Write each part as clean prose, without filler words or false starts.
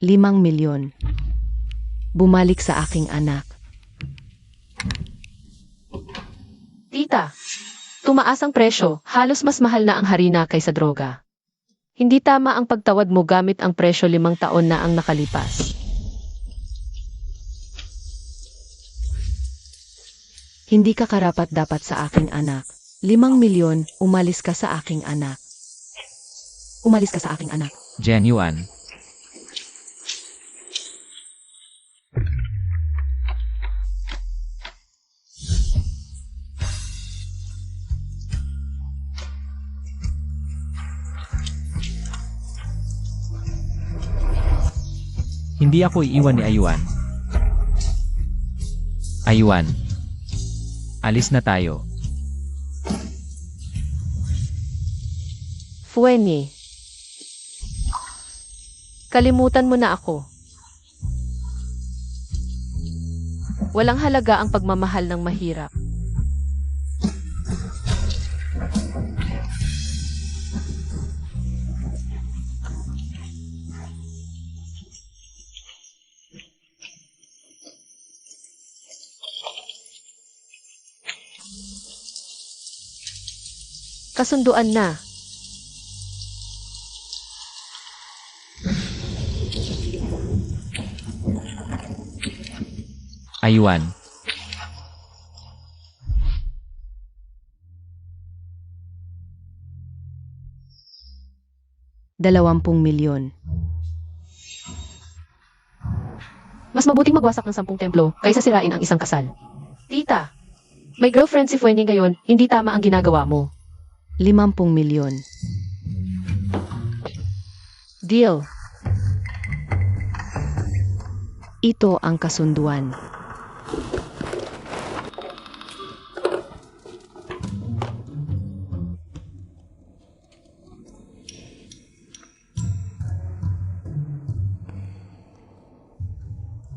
5 milyon. Bumalik sa aking anak. Tita, tumaas ang presyo, halos mas mahal na ang harina kaysa droga. Hindi tama ang pagtawad mo gamit ang presyo 5 taon na ang nakalipas. Hindi ka karapat-dapat sa aking anak. 5 milyon, umalis ka sa aking anak. Umalis ka sa aking anak. Jiang Yuan. Hindi ako iiwan ni Ayuan. Ayuan. Alis na tayo. Fuenye. Kalimutan mo na ako. Walang halaga ang pagmamahal ng mahirap. Kasunduan na. Ayuan. Dalawampung milyon. Mas mabuting magwasak ng 10 templo kaysa sirain ang isang kasal. Tita, may girlfriend si Fuenye ngayon, hindi tama ang ginagawa mo. 50 milyon. Deal. Ito ang kasunduan.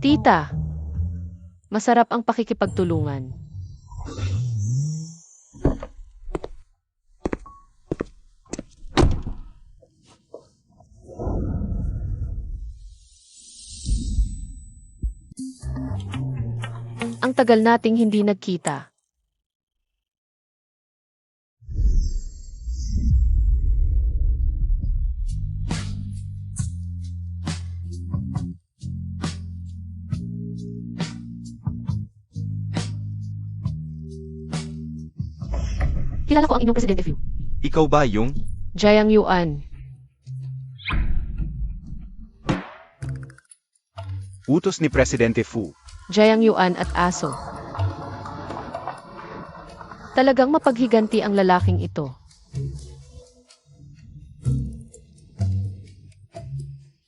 Tita, masarap ang pakikipagtulungan. Ang tagal nating hindi nagkita. Kilala ko ang inyong Presidente Fu. Ikaw ba yung? Jiang Yuan. Utos ni Presidente Fu. Jiang Yuan at aso. Talagang mapaghiganti ang lalaking ito.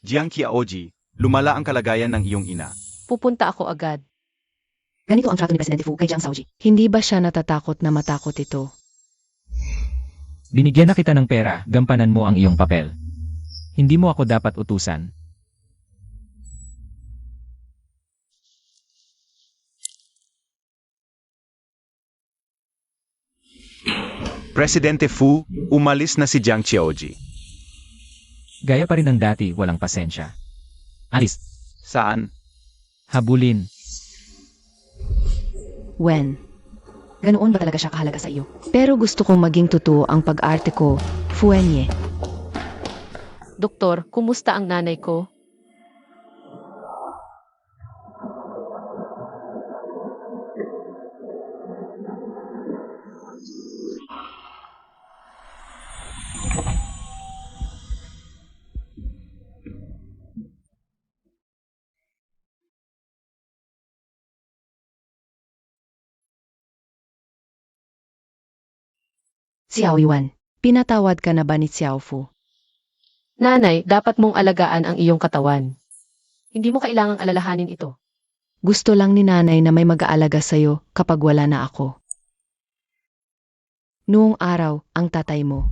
Jiang Qiaoji, lumala ang kalagayan ng iyong ina. Pupunta ako agad. Ganito ang trato ni Presidente Fu kay Jiang Shaoji. Hindi ba siya natatakot na matakot ito? Binigyan na kita ng pera, gampanan mo ang iyong papel. Hindi mo ako dapat utusan. Presidente Fu, umalis na si Jiang Qiaoji. Gaya pa rin ng dati, walang pasensya. Alis. Saan? Habulin. When? Ganoon ba talaga siya kahalaga sa iyo? Pero gusto kong maging totoo ang pag-arte ko, Fuenye. Doktor, kumusta ang nanay ko? Xiao Yuan, pinatawad ka na ba ni Xiao Fu? Nanay, dapat mong alagaan ang iyong katawan. Hindi mo kailangang alalahanin ito. Gusto lang ni nanay na may mag-aalaga sa'yo kapag wala na ako. Noong araw, ang tatay mo.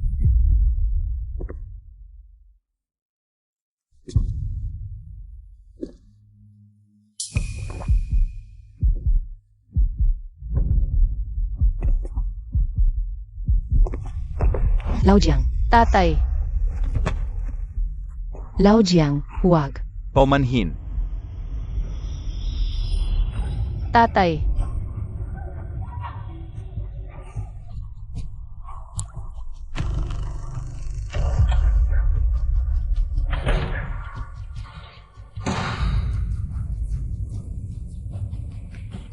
Lao Jiang. Tatay, Lao Jiang, huwag. Paumanhin. Tatay,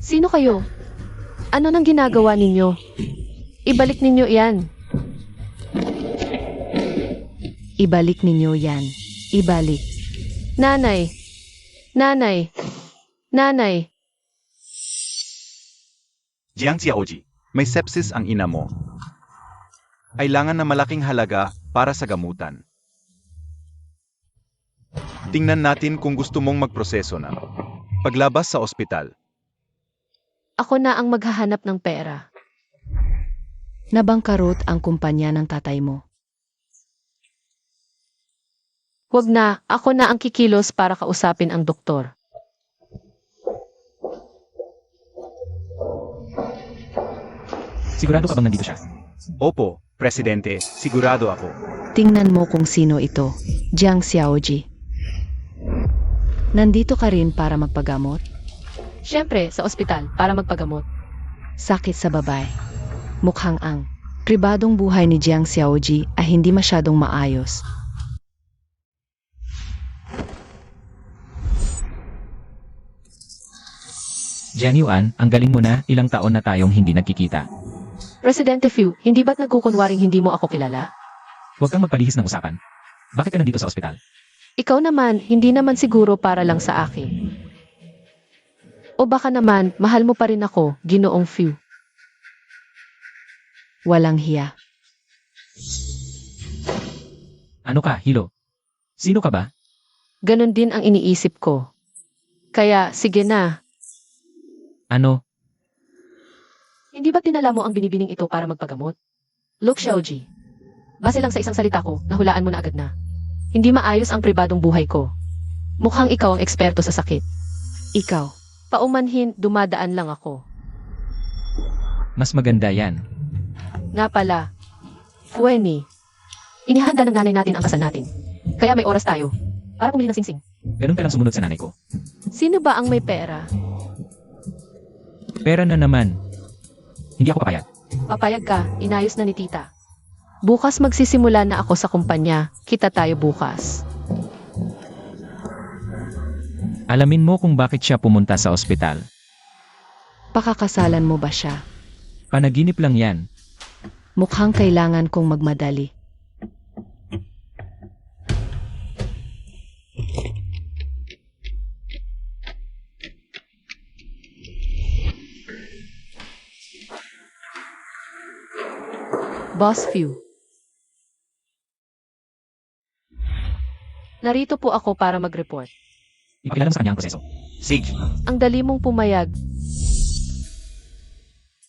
sino kayo? Ano nang ginagawa ninyo? Ibalik ninyo iyan. Ibalik ninyo yan. Ibalik. Nanay! Nanay! Nanay! Jiang Xiaoji, may sepsis ang ina mo. Kailangan na malaking halaga para sa gamutan. Tingnan natin kung gusto mong magproseso na. Paglabas sa ospital. Ako na ang maghahanap ng pera. Nabangkarot ang kumpanya ng tatay mo. Huwag na, ako na ang kikilos para kausapin ang doktor. Sigurado ka bang nandito siya? Opo, Presidente, sigurado ako. Tingnan mo kung sino ito. Jiang Xiaoji. Nandito ka rin para magpagamot? Siyempre, sa ospital, para magpagamot. Sakit sa babae. Mukhang ang pribadong buhay ni Jiang Xiaoji ay hindi masyadong maayos. Jiang Yuan, ang galing mo na, ilang taon na tayong hindi nagkikita. Presidente Fu, hindi ba't nagkukunwaring hindi mo ako kilala? Huwag kang magpalihis ng usapan. Bakit ka nandito sa ospital? Ikaw naman, hindi naman siguro para lang sa akin. O baka naman, mahal mo pa rin ako, Ginoong Fu. Walang hiya. Ano ka, Hilo? Sino ka ba? Ganon din ang iniisip ko. Kaya, sige na. Ano? Hindi ba tinala mo ang binibining ito para magpagamot? Look, Xiaoji. Base lang sa isang salita ko, nahulaan mo na agad na. Hindi maayos ang pribadong buhay ko. Mukhang ikaw ang eksperto sa sakit. Ikaw. Paumanhin, dumadaan lang ako. Mas maganda yan. Nga pala, Fueni, inihanda ng nanay natin ang kasal natin. Kaya may oras tayo para pumili ng singsing. Ganun ka lang sumunod sa nanay ko. Sino ba ang may pera? Pera na naman. Hindi ako papayag. Papayag ka, inayos na ni tita. Bukas magsisimula na ako sa kumpanya. Kita tayo bukas. Alamin mo kung bakit siya pumunta sa ospital. Pakakasalan mo ba siya? Panaginip lang yan. Mukhang kailangan kong magmadali. Boss Fu. Narito po ako para mag-report. Ipakilala mo sa kanya ang proseso. Sige. Ang dali mong pumayag.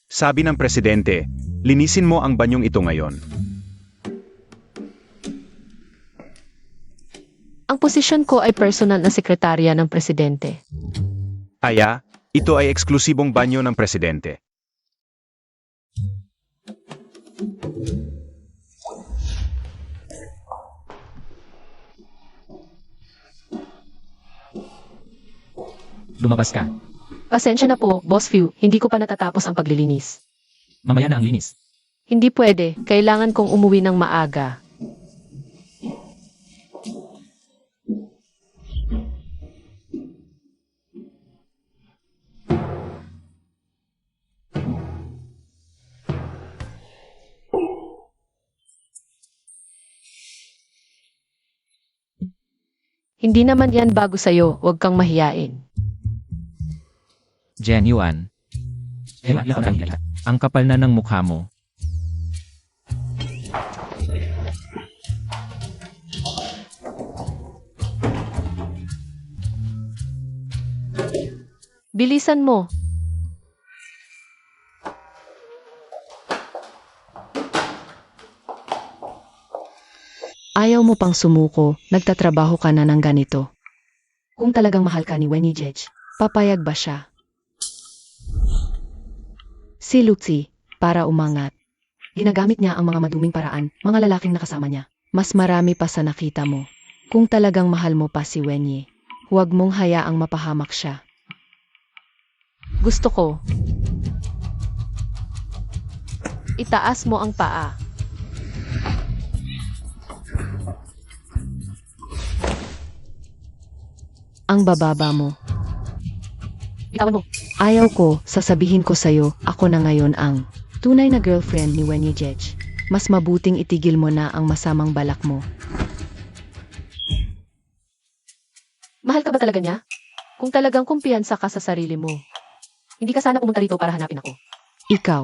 Sabi ng Presidente, linisin mo ang banyong ito ngayon. Ang posisyon ko ay personal na sekretarya ng presidente. Aya, ito ay eksklusibong banyo ng Presidente. Lumabas ka. Pasensya na po, Boss Fu, hindi ko pa natatapos ang paglilinis. Mamaya na ang linis. Hindi pwede, kailangan kong umuwi ng maaga. Hindi naman yan bago sa'yo, huwag kang mahiyain. Jiang Yuan. Ang kapal na ng mukha mo. Bilisan mo. Ayaw mo pang sumuko, nagtatrabaho ka na ng ganito. Kung talagang mahal ka ni Weni Jej, papayag ba siya? Si Lucy, para umangat. Ginagamit niya ang mga maduming paraan, mga lalaking nakasama niya. Mas marami pa sa nakita mo. Kung talagang mahal mo pa si Wenyi, Huwag mong hayaang mapahamak siya. Gusto ko. Itaas mo ang paa. Ang bababa mo. Bitawan mo. Ayaw ko, sasabihin ko sa'yo, ako na ngayon ang tunay na girlfriend ni Wenye Jej. Mas mabuting itigil mo na ang masamang balak mo. Mahal ka ba talaga niya? Kung talagang kumpiyansa ka sa sarili mo, hindi ka sana pumunta rito para hanapin ako. Ikaw.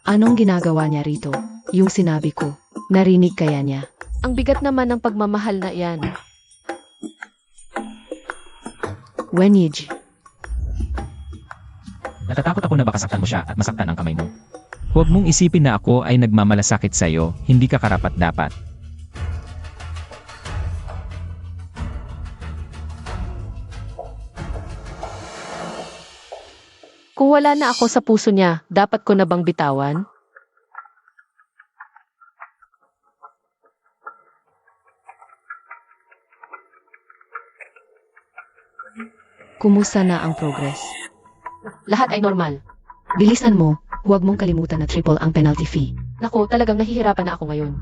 Anong ginagawa niya rito? Yung sinabi ko, narinig kaya niya? Ang bigat naman ng pagmamahal na iyan. Wenye. Natatakot ako na baka saktan mo siya at masaktan ang kamay mo. Huwag mong isipin na ako ay nagmamalasakit sa'yo, hindi ka karapat-dapat. Kung wala na ako sa puso niya, dapat ko na bang bitawan? Kumusta na ang progress? Lahat ay normal. Bilisan mo, huwag mong kalimutan na triple ang penalty fee. Naku, talagang nahihirapan na ako ngayon.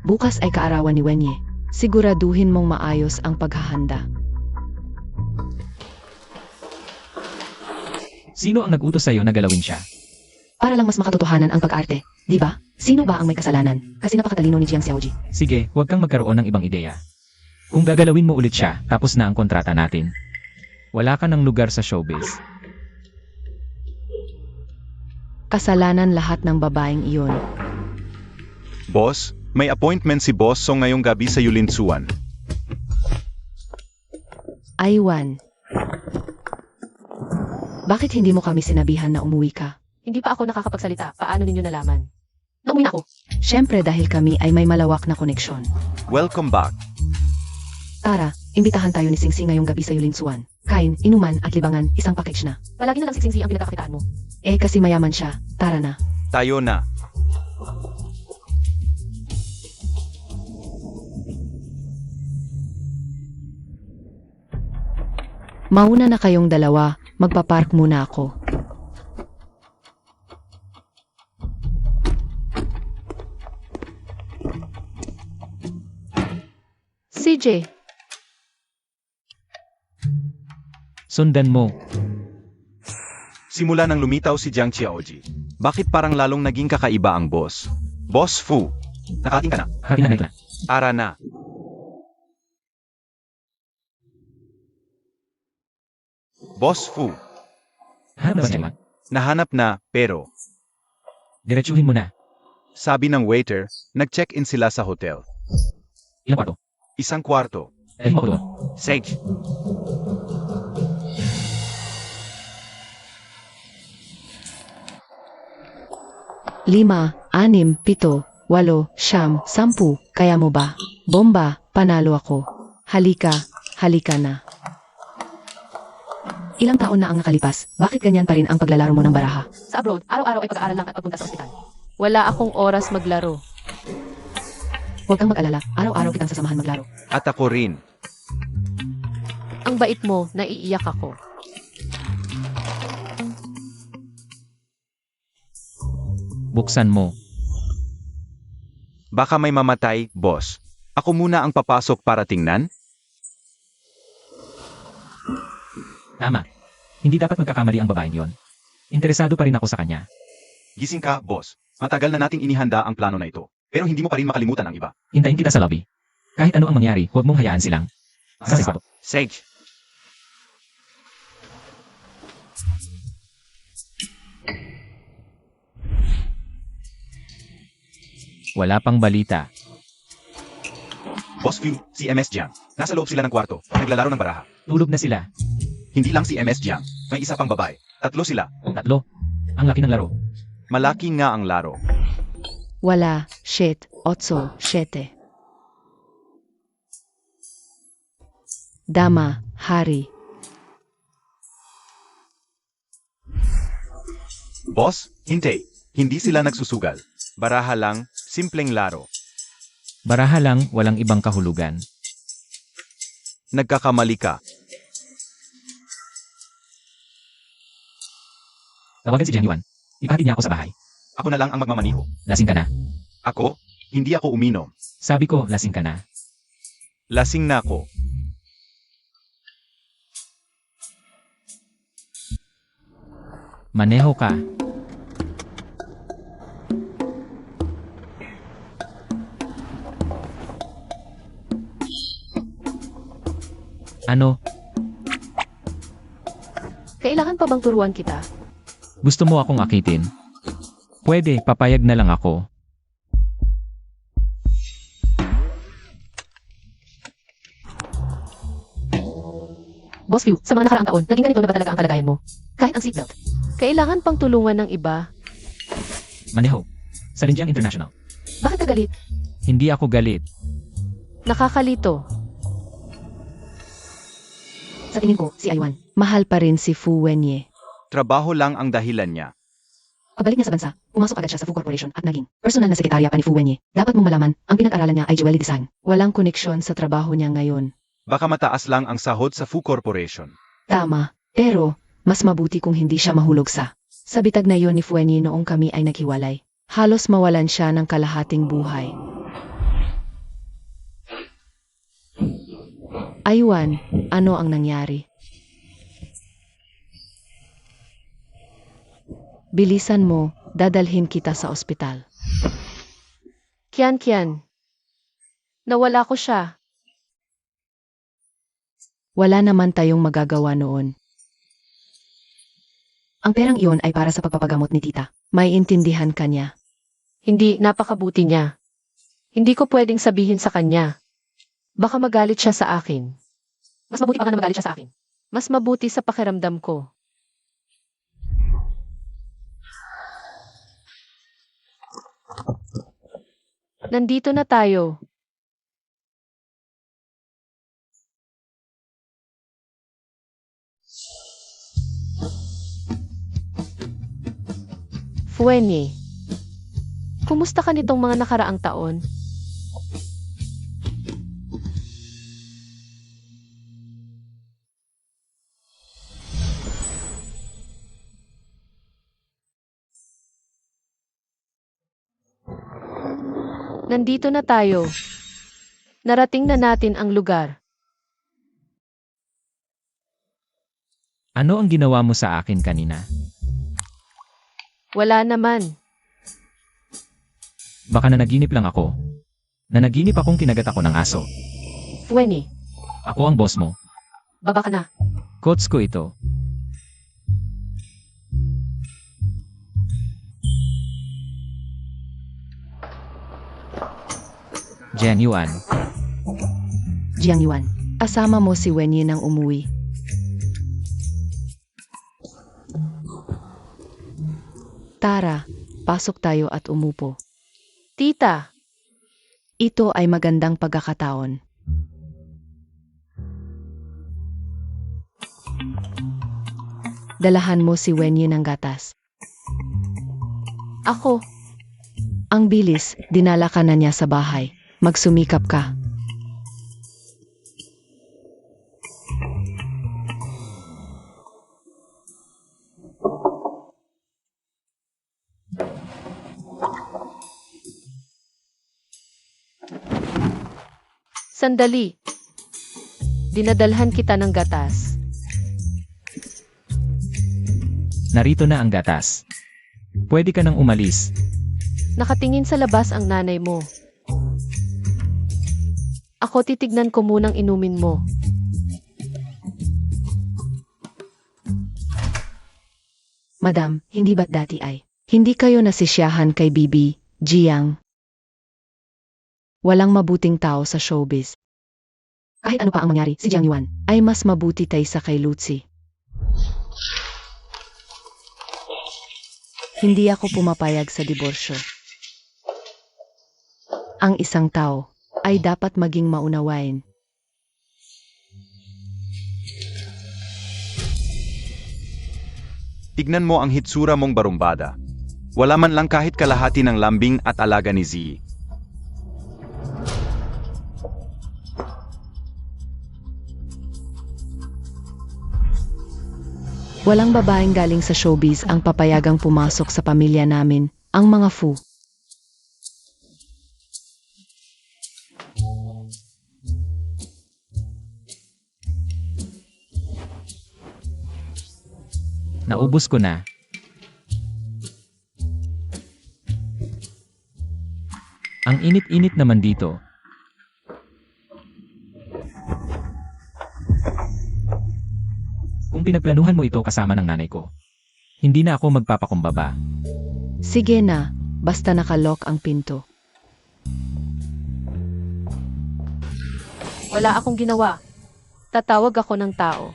Bukas ay kaarawan ni Wenye. Siguraduhin mong maayos ang paghahanda. Sino ang nag-utos sa'yo na galawin siya? Para lang mas makatotohanan ang pag-arte, di ba? Sino ba ang may kasalanan? Kasi napakatalino ni Jiang Xiaoji. Sige, huwag kang magkaroon ng ibang ideya. Kung gagalawin mo ulit siya, tapos na ang kontrata natin. Wala ka ng lugar sa showbiz. Kasalanan lahat ng babaeng iyon. Boss, may appointment si Boss Song ngayong gabi sa Yulinsuan. Aiwan. Bakit hindi mo kami sinabihan na umuwi ka? Hindi pa ako nakakapagsalita. Paano ninyo nalaman? Nauwi na ako. Siyempre dahil kami ay may malawak na koneksyon. Welcome back. Tara, imbitahan tayo ni Singsing ngayong gabi sa Yulinsuan. Kain, inuman at libangan, isang package na. Palagi na lang si Singsi ang pinagkakakitaan mo. Eh kasi mayaman siya, tara na. Tayo na. Mauna na kayong dalawa, magpapark muna ako. CJ, Sundan mo. Simula nang lumitaw si Jiang Xiaoji. Bakit parang lalong naging kakaiba ang boss? Boss Fu, nakating ka na. Hakin na. Tara na. Boss Fu, Hanap ba siya? nahanap na, pero, Diretsuhin mo na. sabi ng waiter, nag-check-in sila sa hotel. Ilang kwarto? Isang kwarto. Mo ko doon. Sage, Lima, anim, pito, walo, siyam, sampu, kaya mo ba? Bomba, panalo ako. Halika, halika na. Ilang taon na ang nakalipas, bakit ganyan pa rin ang paglalaro mo ng baraha? sa abroad, araw-araw ay pag-aaral lang at pagpunta sa ospital. Wala akong oras maglaro. Huwag kang mag-alala, araw-araw kitang sasamahan maglaro. at ako rin. Ang bait mo, naiiyak ako. Buksan mo. Baka may mamatay, boss. Ako muna ang papasok para tingnan? Tama. Hindi dapat magkakamali ang babaeng yon. Interesado pa rin ako sa kanya. Gising ka, boss. Matagal na nating inihanda ang plano na ito. Pero hindi mo pa rin makalimutan ang iba. Hintayin kita sa lobby. Kahit ano ang mangyari, huwag mong hayaan silang. Sa Sage, Wala pang balita. Boss Fu, si MS Jiang. Nasa loob sila ng kwarto. Naglalaro ng baraha. Tulog na sila. Hindi lang si MS Jiang. May isa pang babae. Tatlo sila. Tatlo. Ang laki ng laro. Malaki nga ang laro. Wala, shit, otso, shete. Dama, hari. Boss, hintay. Hindi sila nagsusugal. Baraha lang, simpleng laro. Baraha lang, walang ibang kahulugan. Nagkakamali ka. Tawagan si Jiang Yuan. Ipahatid niya ako sa bahay. Ako na lang ang magmamaniho. Lasing ka na. Ako? Hindi ako uminom. Sabi ko, lasing ka na. Lasing na ako. Maneho ka. Ano? Kailangan pa bang turuan kita? Gusto mo akong akitin? Pwede, papayag na lang ako. Boss Liu, sa mga nakaraang taon, naging ganito na ba talaga ang kalagayan mo? Kahit ang seatbelt. Kailangan pang tulungan ng iba. Maneho. Sa Linjiang International. Bakit ka galit? Hindi ako galit. Nakakalito. Sa tingin ko, si Aiwan. Mahal pa rin si Fu Wenye. Trabaho lang ang dahilan niya. Pagbalik niya sa bansa, pumasok agad siya sa Fu Corporation at naging personal na sekretarya pa ni Fu Wenye. Dapat mong malaman, ang pinag-aralan niya ay jewelry design. Walang koneksyon sa trabaho niya ngayon. Baka mataas lang ang sahod sa Fu Corporation. Tama. Pero, mas mabuti kung hindi siya mahulog sa bitag na yon ni Fu Wenye noong kami ay naghiwalay. Halos mawalan siya ng kalahating buhay. Aiwan, ano ang nangyari? Bilisan mo, dadalhin kita sa ospital. Kian. Nawala ko siya. Wala naman tayong magagawa noon. Ang perang iyon ay para sa pagpapagamot ni tita. May intindihan ka niya. Hindi, napakabuti niya. Hindi ko pwedeng sabihin sa kanya. Baka magalit siya sa akin. Mas mabuti pa nga na magalit siya sa akin. Mas mabuti sa pakiramdam ko. Nandito na tayo. Fuenye, kumusta ka nitong mga nakaraang taon? Nandito na tayo. Narating na natin ang lugar. Ano ang ginawa mo sa akin kanina? Wala naman. Baka nanaginip lang ako. Nanaginip akong kinagat ako ng aso. Fuenye, Ako ang boss mo. baba ka na. Coach ko ito. Jiang Yuan. Jiang Yuan, asama mo si Wenye nang umuwi. Tara, pasok tayo at umupo. Tita, Ito ay magandang pagkakataon. Dalahan mo si Wenye ng gatas. ako. Ang bilis, dinala ka na niya sa bahay. Magsumikap ka. Sandali. Dinadalhan kita ng gatas. Narito na ang gatas. Pwede ka nang umalis. Nakatingin sa labas ang nanay mo. Ako titignan ko munang inumin mo. Madam, hindi ba't dati ay? Hindi kayo nasisyahan kay Bibi, Jiang? Walang mabuting tao sa showbiz. Kahit ano pa ang mangyari, si Jiang Yuan. Ay mas mabuti kaysa kay Lucy. Hindi ako pumapayag sa diborsyo. Ang isang tao ay dapat maging maunawain. Tignan mo ang hitsura mong barumbada. Wala man lang kahit kalahati ng lambing at alaga ni Z. Walang babaeng galing sa showbiz ang papayagang pumasok sa pamilya namin, ang mga Fu. Naubos ko na. Ang init-init naman dito. Kung pinagplanuhan mo ito kasama ng nanay ko, hindi na ako magpapakumbaba. Sige na, basta nakalock ang pinto. Wala akong ginawa. Tatawag ako ng tao.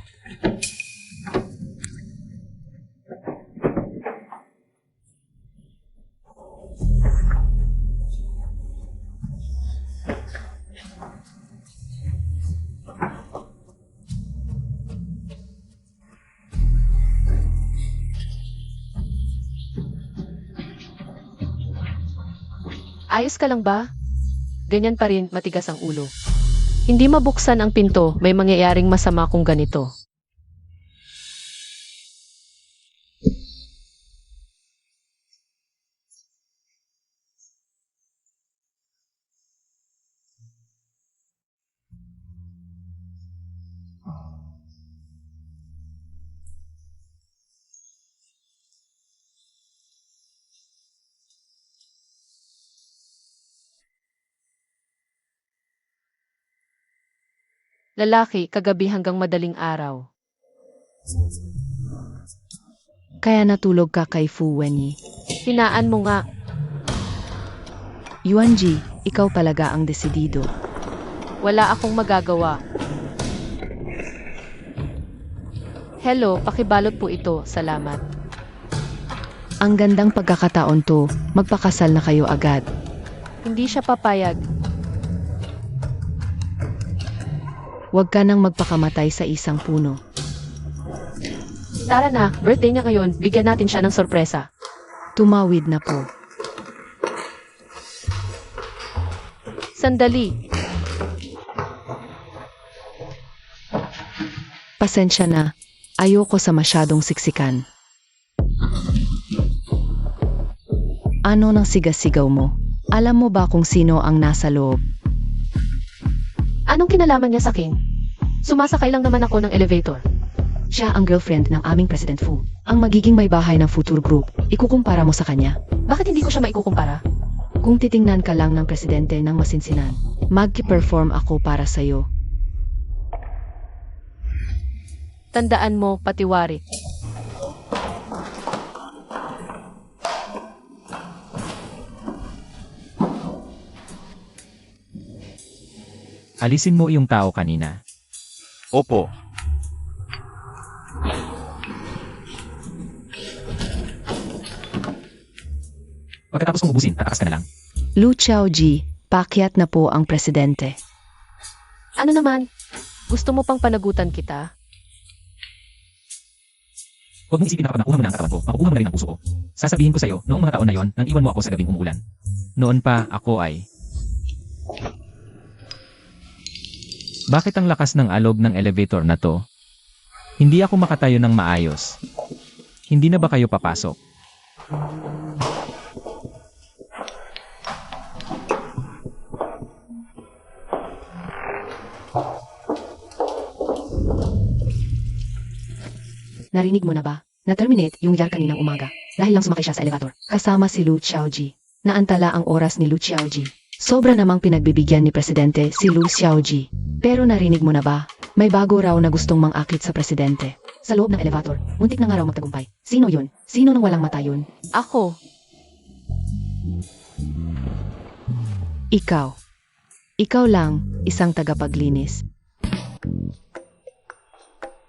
Ayos ka lang ba? Ganyan pa rin, matigas ang ulo. Hindi mabuksan ang pinto, may mangyayaring masama kung ganito. Lalaki, kagabi hanggang madaling araw. Kaya natulog ka kay Fu Wenyi. Hinaan mo nga. Yuanji, ikaw talaga ang desidido. Wala akong magagawa. Hello, pakibalot po ito. Salamat. Ang gandang pagkakataon to, magpakasal na kayo agad. Hindi siya papayag. Huwag ka nang magpakamatay sa isang puno. Tara na, birthday niya ngayon, bigyan natin siya ng sorpresa. Tumawid na po. Sandali. Pasensya na, ayoko sa masyadong siksikan. Ano nang siga-sigaw mo? Alam mo ba kung sino ang nasa loob? Anong kinalaman niya sa akin? Sumasakay lang naman ako ng elevator. Siya ang girlfriend ng aming President Fu. Ang magiging may bahay ng Future Group. Ikukumpara mo sa kanya. Bakit hindi ko siya maikukumpara? Kung titingnan ka lang ng presidente ng masinsinan, magki-perform ako para sa'yo. Tandaan mo, patiwari. Alisin mo yung tao kanina. Opo. Pagkatapos kong ubusin, tatakas ka na lang. Lu Xiaoji, pakyat na po ang presidente. Ano naman? Gusto mo pang panagutan kita? Huwag mong isipin na kapag nakuha mo na ang katawan ko, makukuha mo na rin ang puso ko. Sasabihin ko sa'yo, noong mga taon na yon, nang iwan mo ako sa gabing umuulan. Noon pa, ako ay... Bakit ang lakas ng alog ng elevator na to? Hindi ako makatayo ng maayos. Hindi na ba kayo papasok? Narinig mo na ba? Na-terminate yung yar kaninang umaga dahil lang sumakay siya sa elevator. Kasama si Lu Xiaoji. Naantala ang oras ni Lu Xiaoji. Sobra namang pinagbibigyan ni Presidente si Lu Xiaoji. Pero narinig mo na ba? May bago raw na gustong mang-akit sa Presidente. Sa loob ng elevator, muntik na nga raw magtagumpay. Sino yun? Sino nang walang mata yun? Ako. Ikaw. Ikaw lang, isang tagapaglinis.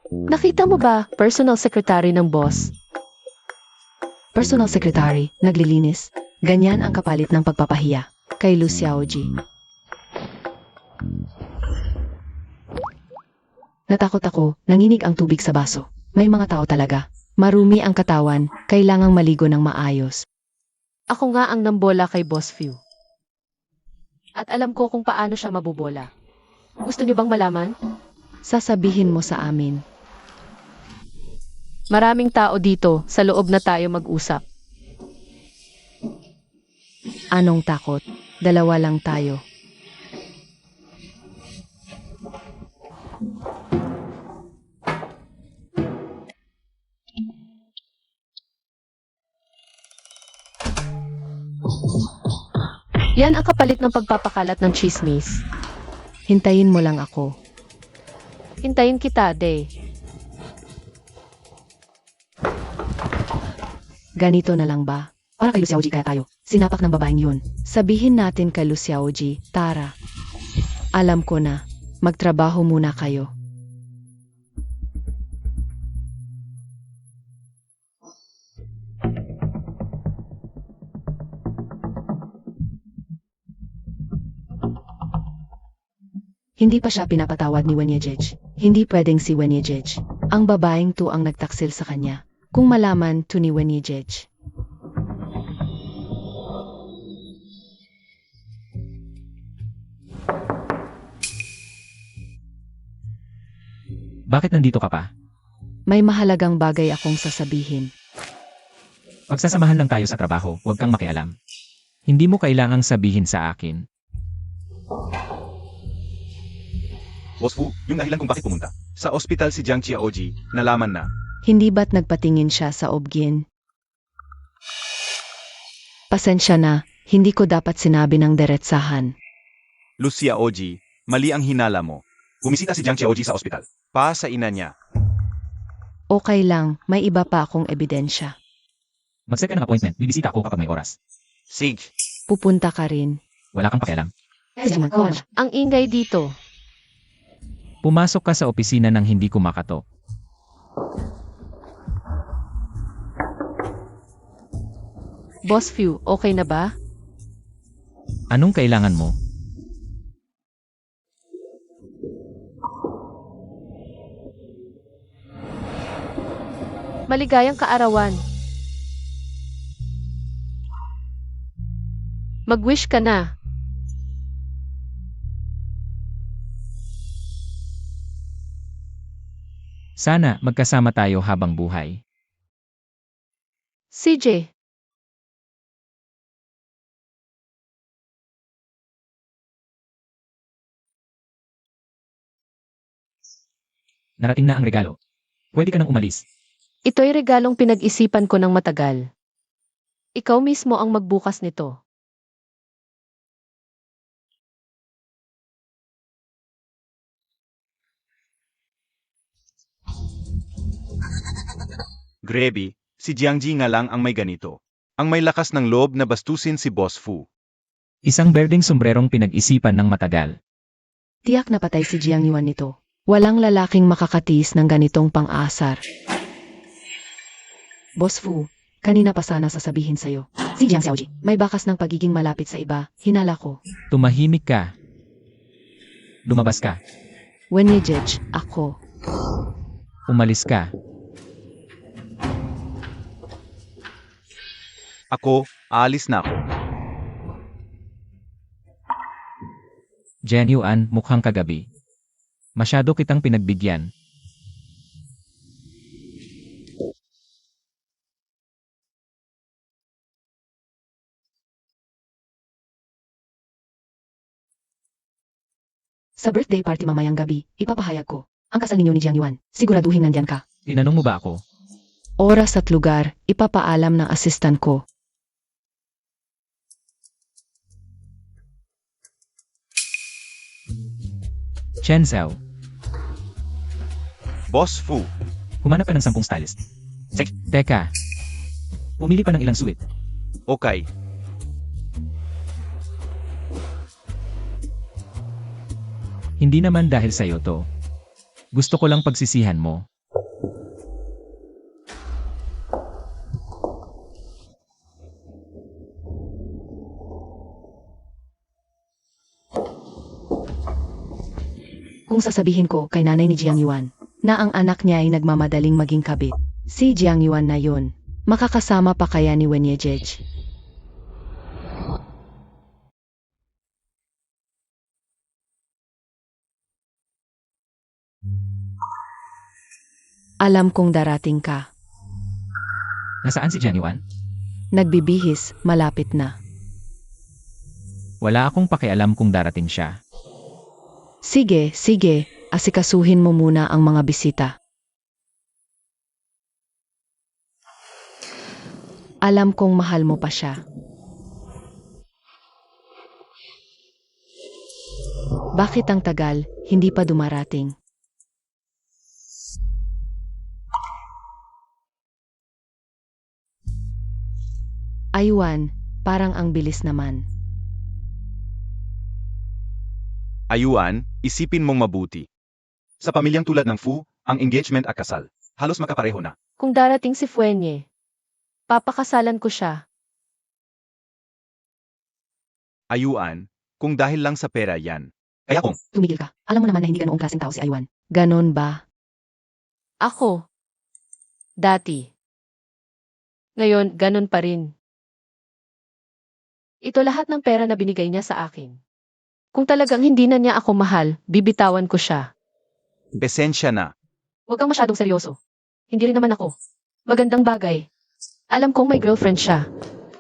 Nakita mo ba, personal secretary ng boss? Personal secretary, naglilinis. Ganyan ang kapalit ng pagpapahiya. Kay Lu Xiaoji. Natakot ako, nanginig ang tubig sa baso. May mga tao talaga. Marumi ang katawan, kailangang maligo ng maayos. Ako nga ang nambola kay Boss Few. At alam ko kung paano siya mabubola. Gusto niyo bang malaman? Sasabihin mo sa amin. Maraming tao dito, sa loob na tayo mag-usap. Anong takot? Dalawa lang tayo. Yan ang kapalit ng pagpapakalat ng chismis. Hintayin mo lang ako. Hintayin kita, Day. Ganito na lang ba? Para kay Lu Xiaoji kaya tayo. Sinapak ng babaeng yun. Sabihin natin kay Lu Xiaoji, Tara. Alam ko na. Magtrabaho muna kayo. Hindi pa siya pinapatawad ni Wen Yejej. Hindi pwedeng si Wen Yejej. Ang babaeng to ang nagtaksil sa kanya. Kung malaman to ni Wen Yejej. Bakit nandito ka pa? May mahalagang bagay akong sasabihin. Pagsasamahan lang tayo sa trabaho, huwag kang makialam. Hindi mo kailangang sabihin sa akin. Boss Fu, yung dahilan kung bakit pumunta. Sa ospital si Jiang Qiaoji, nalaman na. Hindi ba't nagpatingin siya sa Obgyn? Pasensya na, hindi ko dapat sinabi ng diretsahan. Lu Xiaoji, mali ang hinala mo. Bumisita si Jiang Qiaoji sa ospital. Pa sa ina niya. Okay lang, may iba pa akong ebidensya. Mag-set ka ng appointment, bibisita ako kapag may oras. Sige. Pupunta ka rin. Wala kang pakialam. Ang ingay dito. Pumasok ka sa opisina nang hindi kumakatok. Boss Few, okay na ba? Anong kailangan mo? Maligayang kaarawan. Mag-wish ka na. Sana magkasama tayo habang buhay. CJ, Narating na ang regalo. Pwede ka nang umalis. ito'y regalong pinag-isipan ko ng matagal. Ikaw mismo ang magbukas nito. Grebe, si Jiangji nga lang ang may ganito. Ang may lakas ng loob na bastusin si Boss Fu. Isang berdeng sombrerong pinag-isipan ng matagal. Tiyak na patay si Jiang Yuan nito. Walang lalaking makakatiis ng ganitong pang-asar. Boss Fu, kanina pa sana sasabihin sa'yo. Si Jiang Xiaoji, may bakas ng pagiging malapit sa iba, hinala ko. Tumahimik ka. Lumabas ka. Wen Yejej, ako. Umalis ka. Ako, aalis na ako. Jian Yuan, mukhang kagabi. Masyado kitang pinagbigyan. Sa birthday party mamayang gabi, ipapahayag ko. Ang kasal ninyo ni Jiang Yuan, siguraduhin nandyan ka. Tinanong mo ba ako? Oras at lugar, ipapaalam ng assistant ko. Chen Zhao, Boss Fu, humanap ka ng 10 stylist. Teka. Pumili pa ng ilang suit. okay. Hindi naman dahil sa'yo to. Gusto ko lang pagsisihan mo. Kung sasabihin ko kay nanay ni Jiang Yuan, na ang anak niya ay nagmamadaling maging kabit, si Jiang Yuan na yun, makakasama pa kaya ni Wen Yejej? Alam kong darating ka. Nasaan si Jiang Nagbibihis, malapit na. Wala akong pakialam kung darating siya. Sige, sige, asikasuhin mo muna ang mga bisita. Alam kong mahal mo pa siya. Bakit ang tagal, hindi pa dumarating? Aywan, parang ang bilis naman. Ayuan, isipin mong mabuti. Sa pamilyang tulad ng Fu, ang engagement at kasal, halos makapareho na. Kung darating si Fuenye, papakasalan ko siya. Ayuan, kung dahil lang sa pera yan. Kaya kung, Tumigil ka. Alam mo naman na hindi ganoong klaseng tao si Aywan. Ganon ba? Ako. Dati. Ngayon, ganun pa rin. Ito lahat ng pera na binigay niya sa akin. Kung talagang hindi na niya ako mahal, bibitawan ko siya. pesensya na. Huwag kang masyadong seryoso. Hindi rin naman ako. Magandang bagay. Alam kong may girlfriend siya.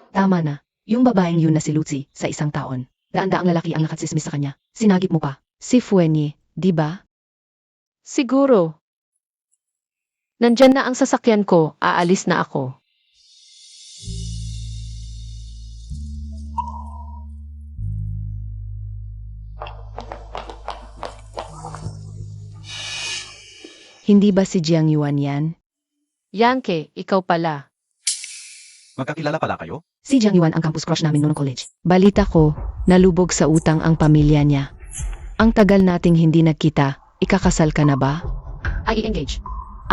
Tama na. Yung babaeng yun na si Lucy, sa isang taon. Daan-daang lalaki ang nakatsismis sa kanya. Sinagip mo pa. Si Fuenye, di ba? Siguro. Nandyan na ang sasakyan ko, aalis na ako. Hindi ba si Jiang Yuan yan? Yankee, ikaw pala. Magkakilala pala kayo? Si Jiang Yuan ang campus crush namin noong college. Balita ko, nalubog sa utang ang pamilya niya. Ang tagal nating hindi nagkita, ikakasal ka na ba? I engage.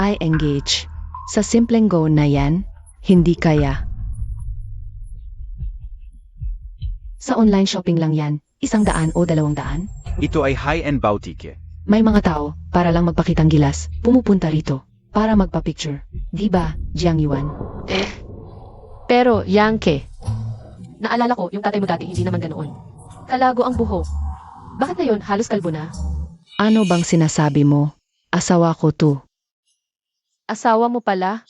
I engage. Sa simpleng go na yan, hindi kaya. Sa online shopping lang yan, 100 o 200? Ito ay high-end boutique. May mga tao, para lang magpakitang gilas, pumupunta rito, para magpa-picture. Di ba, Jiang Yuan? Pero, Yankee. Naalala ko, yung tatay mo dati hindi naman ganoon. Kalago ang buhok. Bakit ngayon halos kalbo na? Ano bang sinasabi mo? Asawa ko to. Asawa mo pala?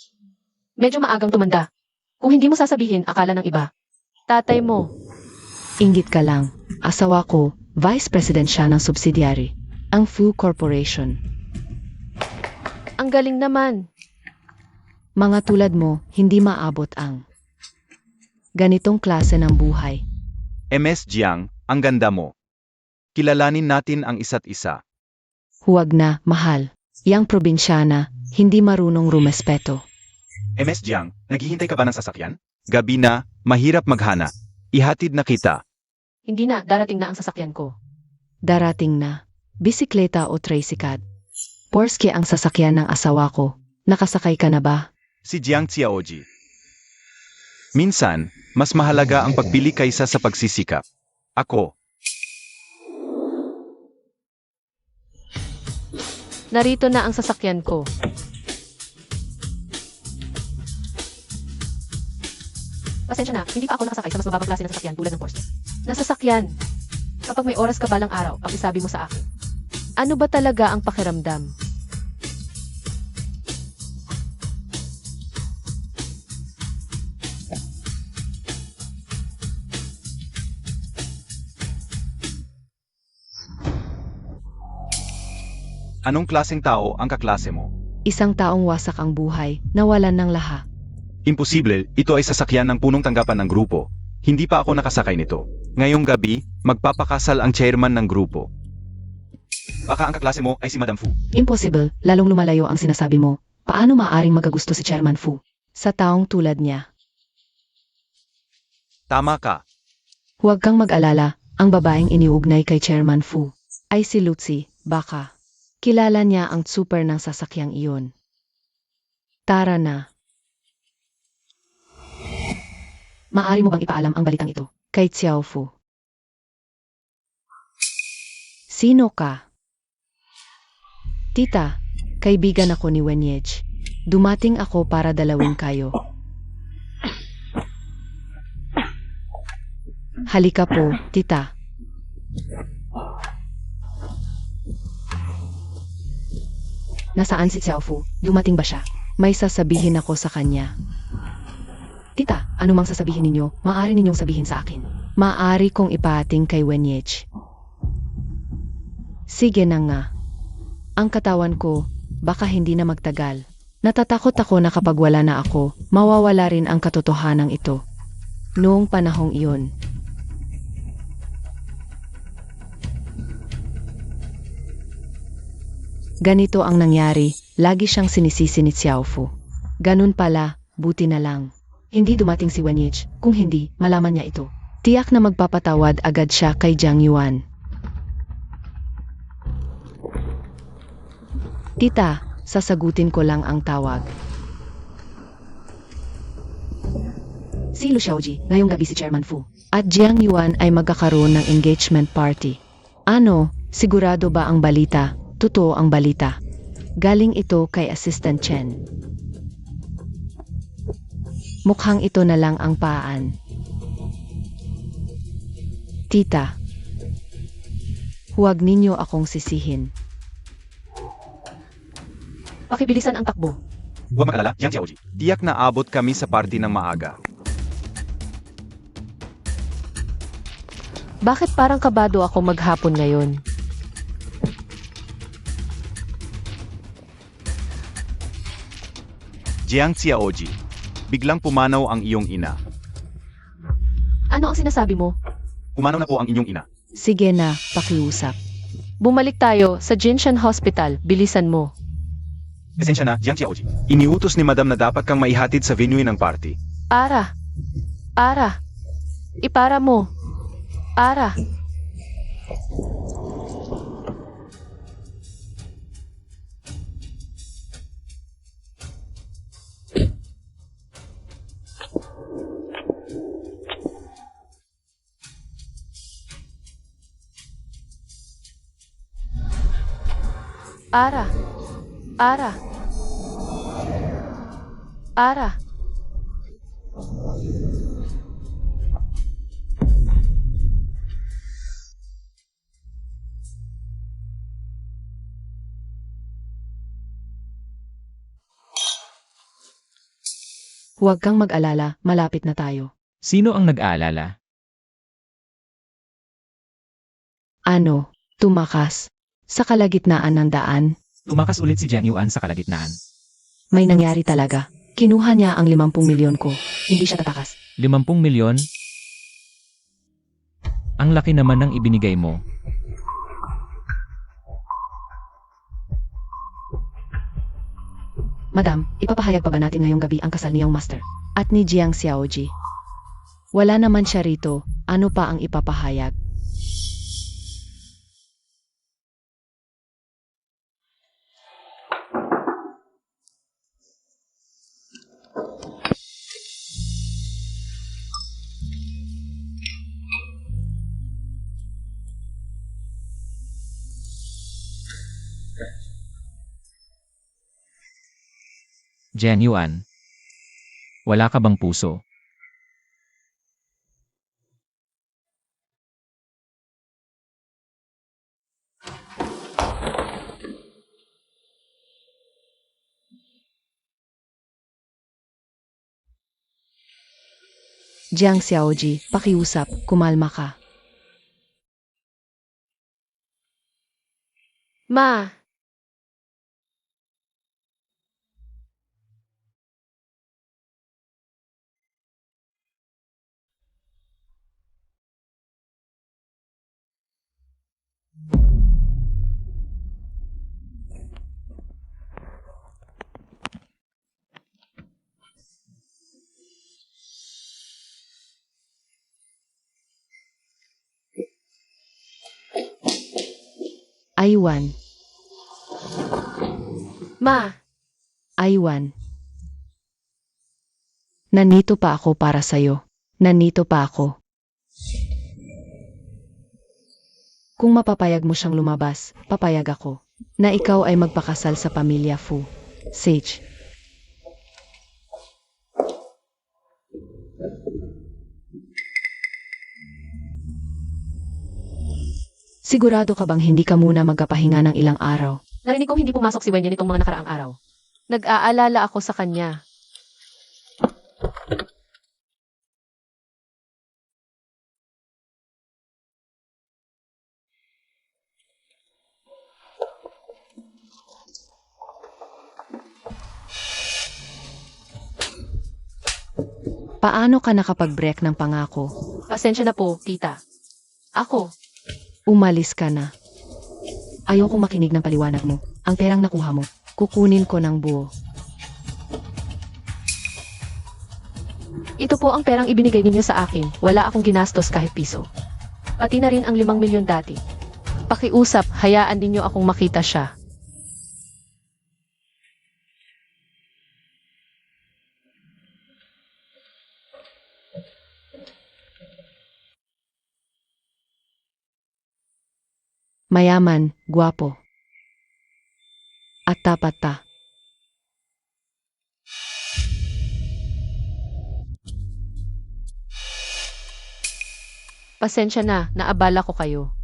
Medyo maagang tumanda. Kung hindi mo sasabihin, akala ng iba. Tatay mo. Inggit ka lang. Asawa ko, Vice President siya ng subsidiary. Ang Fu Corporation. Ang galing naman. Mga tulad mo, hindi maabot ang ganitong klase ng buhay. MS Jiang, ang ganda mo. Kilalanin natin ang isa't isa. Huwag na, mahal. Yang probinsyana, hindi marunong rumespeto. MS Jiang, naghihintay ka ba ng sasakyan? Gabi na, mahirap maghana. Ihatid na kita. Hindi na, darating na ang sasakyan ko. Darating na. Bisikleta o tricycad. Porsche ang sasakyan ng asawa ko. Nakasakay ka na ba? Si Jiang Xiaoji. Minsan, mas mahalaga ang pagpili kaysa sa pagsisikap. Ako, Narito na ang sasakyan ko. Pasensya na, hindi pa ako nakasakay sa mas mababang klase ng sasakyan tulad ng Porsche. Nasasakyan. Kapag may oras ka balang araw, pakisabi mo sa akin. Ano ba talaga ang pakiramdam? anong klaseng tao ang kaklase mo? Isang taong wasak ang buhay, nawalan ng laha. Imposible, ito ay sasakyan ng punong tanggapan ng grupo. Hindi pa ako nakasakay nito. Ngayong gabi, magpapakasal ang chairman ng grupo. Baka ang kaklase mo ay si Madam Fu. Impossible, lalong lumalayo ang sinasabi mo. Paano maaring magagusto si Chairman Fu? Sa taong tulad niya. Tama ka. Huwag kang mag-alala, ang babaeng iniugnay kay Chairman Fu ay si Lucy, baka. Kilala niya ang super ng sasakyang iyon. Tara na. Maaari mo bang ipaalam ang balitang ito kay Xiao Fu? Sino ka? Tita, kaibigan ako ni Wenyej. Dumating ako para dalawin kayo. Halika po, tita. Nasaan si Xiaofu? Dumating ba siya? May sasabihin ako sa kanya. Tita, ano mang sasabihin ninyo, maaari ninyong sabihin sa akin. Maaari kong ipating kay Wenyech. Sige na nga. Ang katawan ko, baka hindi na magtagal. Natatakot ako na kapag wala na ako, mawawala rin ang katotohanan ito. Noong panahong iyon. Ganito ang nangyari, lagi siyang sinisisi ni Xiaofu. Ganun pala, buti na lang. Hindi dumating si Wenyech, kung hindi, malaman niya ito. Tiyak na magpapatawad agad siya kay Jiang Yuan. Tita, sasagutin ko lang ang tawag. Si Lu Xiaoji, ngayong gabi si Chairman Fu. At Jiang Yuan ay magkakaroon ng engagement party. Ano, sigurado ba ang balita? Totoo ang balita. Galing ito kay Assistant Chen. Mukhang ito na lang ang paan. Tita, huwag ninyo akong sisihin. Pakibilisan ang takbo. Huwag makalala, Jiang Xiaoji. Tiyak na abot kami sa party ng maaga. Bakit parang kabado ako maghapon ngayon? Jiang Xiaoji, biglang pumanaw ang iyong ina. Ano ang sinasabi mo? Pumanaw na po ang inyong ina. Sige na, pakiusap. Bumalik tayo sa Jinshan Hospital, bilisan mo. Pasensya na, Jiang Xiaoji. Iniutos ni Madam na dapat kang maihatid sa venue ng party. Ara! Ara! Ipara mo! Ara! Ara! Ara! Ara! Huwag kang mag-alala, malapit na tayo. Sino ang nag-aalala? Ano, tumakas? Sa kalagitnaan ng daan, Tumakas ulit si Jiang Yuan sa kalagitnaan. may nangyari talaga. Kinuha niya ang 50 milyon ko. Hindi siya tatakas. 50 milyon? Ang laki naman ng ibinigay mo. Madam, ipapahayag pa ba natin ngayong gabi ang kasal niyang master? At ni Jiang Xiaoji. Wala naman siya rito, ano pa ang ipapahayag? Jiang Yuan. Wala ka bang puso? Jiang Xiaoji, pakiusap, kumalma ka. Ma! Aiwan, Ma! Aiwan. Nandito pa ako para sa'yo. Nandito pa ako. Kung mapapayag mo siyang lumabas, papayag ako. Na ikaw ay magpakasal sa pamilya Fu. Sage. Sigurado ka bang hindi ka muna magkapahinga ng ilang araw? Narinig kong hindi pumasok si Wenyan nitong mga nakaraang araw. Nag-aalala ako sa kanya. Paano ka nakapag-break ng pangako? Pasensya na po, tita. Ako, Umalis ka na. Ayokong makinig ng paliwanag mo. Ang perang nakuha mo, kukunin ko ng buo. ito po ang perang ibinigay ninyo sa akin. Wala akong ginastos kahit piso. Pati na rin ang 5 milyon dati. Pakiusap, hayaan ninyo akong makita siya. Mayaman, gwapo. At tapat ta. Pasensya na, naabala ko kayo.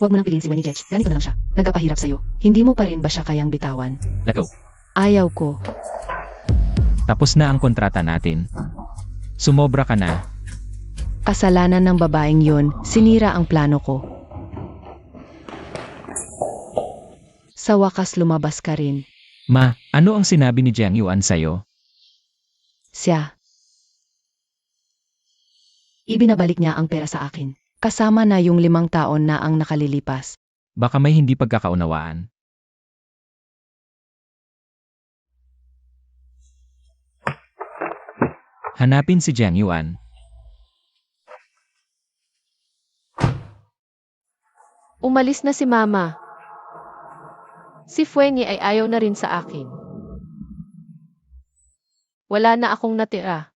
Huwag mo nang piliin si Winnie Judge. Ganito na lang siya. Nagpapahirap sa'yo. Hindi mo pa rin ba siya kayang bitawan? Let go. Ayaw ko. Tapos na ang kontrata natin. Sumobra ka na. Kasalanan ng babaeng yon, sinira ang plano ko. Sa wakas lumabas ka rin. Ma, ano ang sinabi ni Jiang Yuan sa'yo? Siya. Ibinabalik niya ang pera sa akin. Kasama na yung 5 taon na ang nakalilipas. Baka may hindi pagkakaunawaan. Hanapin si Jiang Yuan. Umalis na si Mama. Si Fuenye ay ayaw na rin sa akin. Wala na akong natira.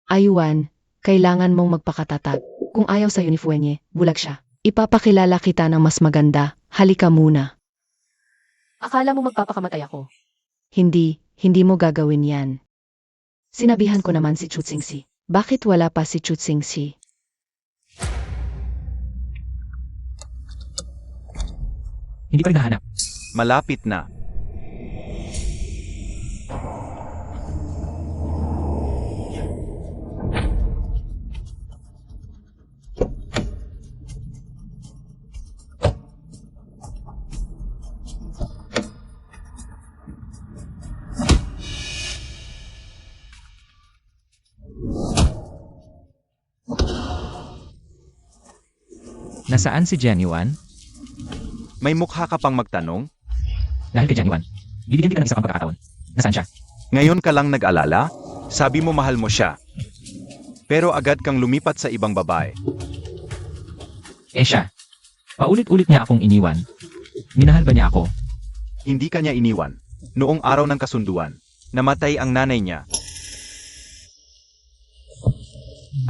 Ayuan, kailangan mong magpakatatag. Kung ayaw sa'yo ni Fuenye, bulag siya. Ipapakilala kita ng mas maganda. Halika muna. Akala mo magpapakamatay ako. Hindi mo gagawin yan. Sinabihan ko naman si Chutsingsi. Bakit wala pa si Chutsingsi? Hindi pa rin nahanap. Malapit na. Nasaan si Jiang Yuan? May mukha ka pang magtanong? Dahil kay Jiang Yuan, bibigyan kita ng isa pang pagkakataon. Nasaan siya? Ngayon ka lang nag-alala? Sabi mo mahal mo siya. Pero agad kang lumipat sa ibang babae. Eh siya. Paulit-ulit niya akong iniwan. Minahal ba niya ako? Hindi ka niya iniwan. Noong araw ng kasunduan, namatay ang nanay niya.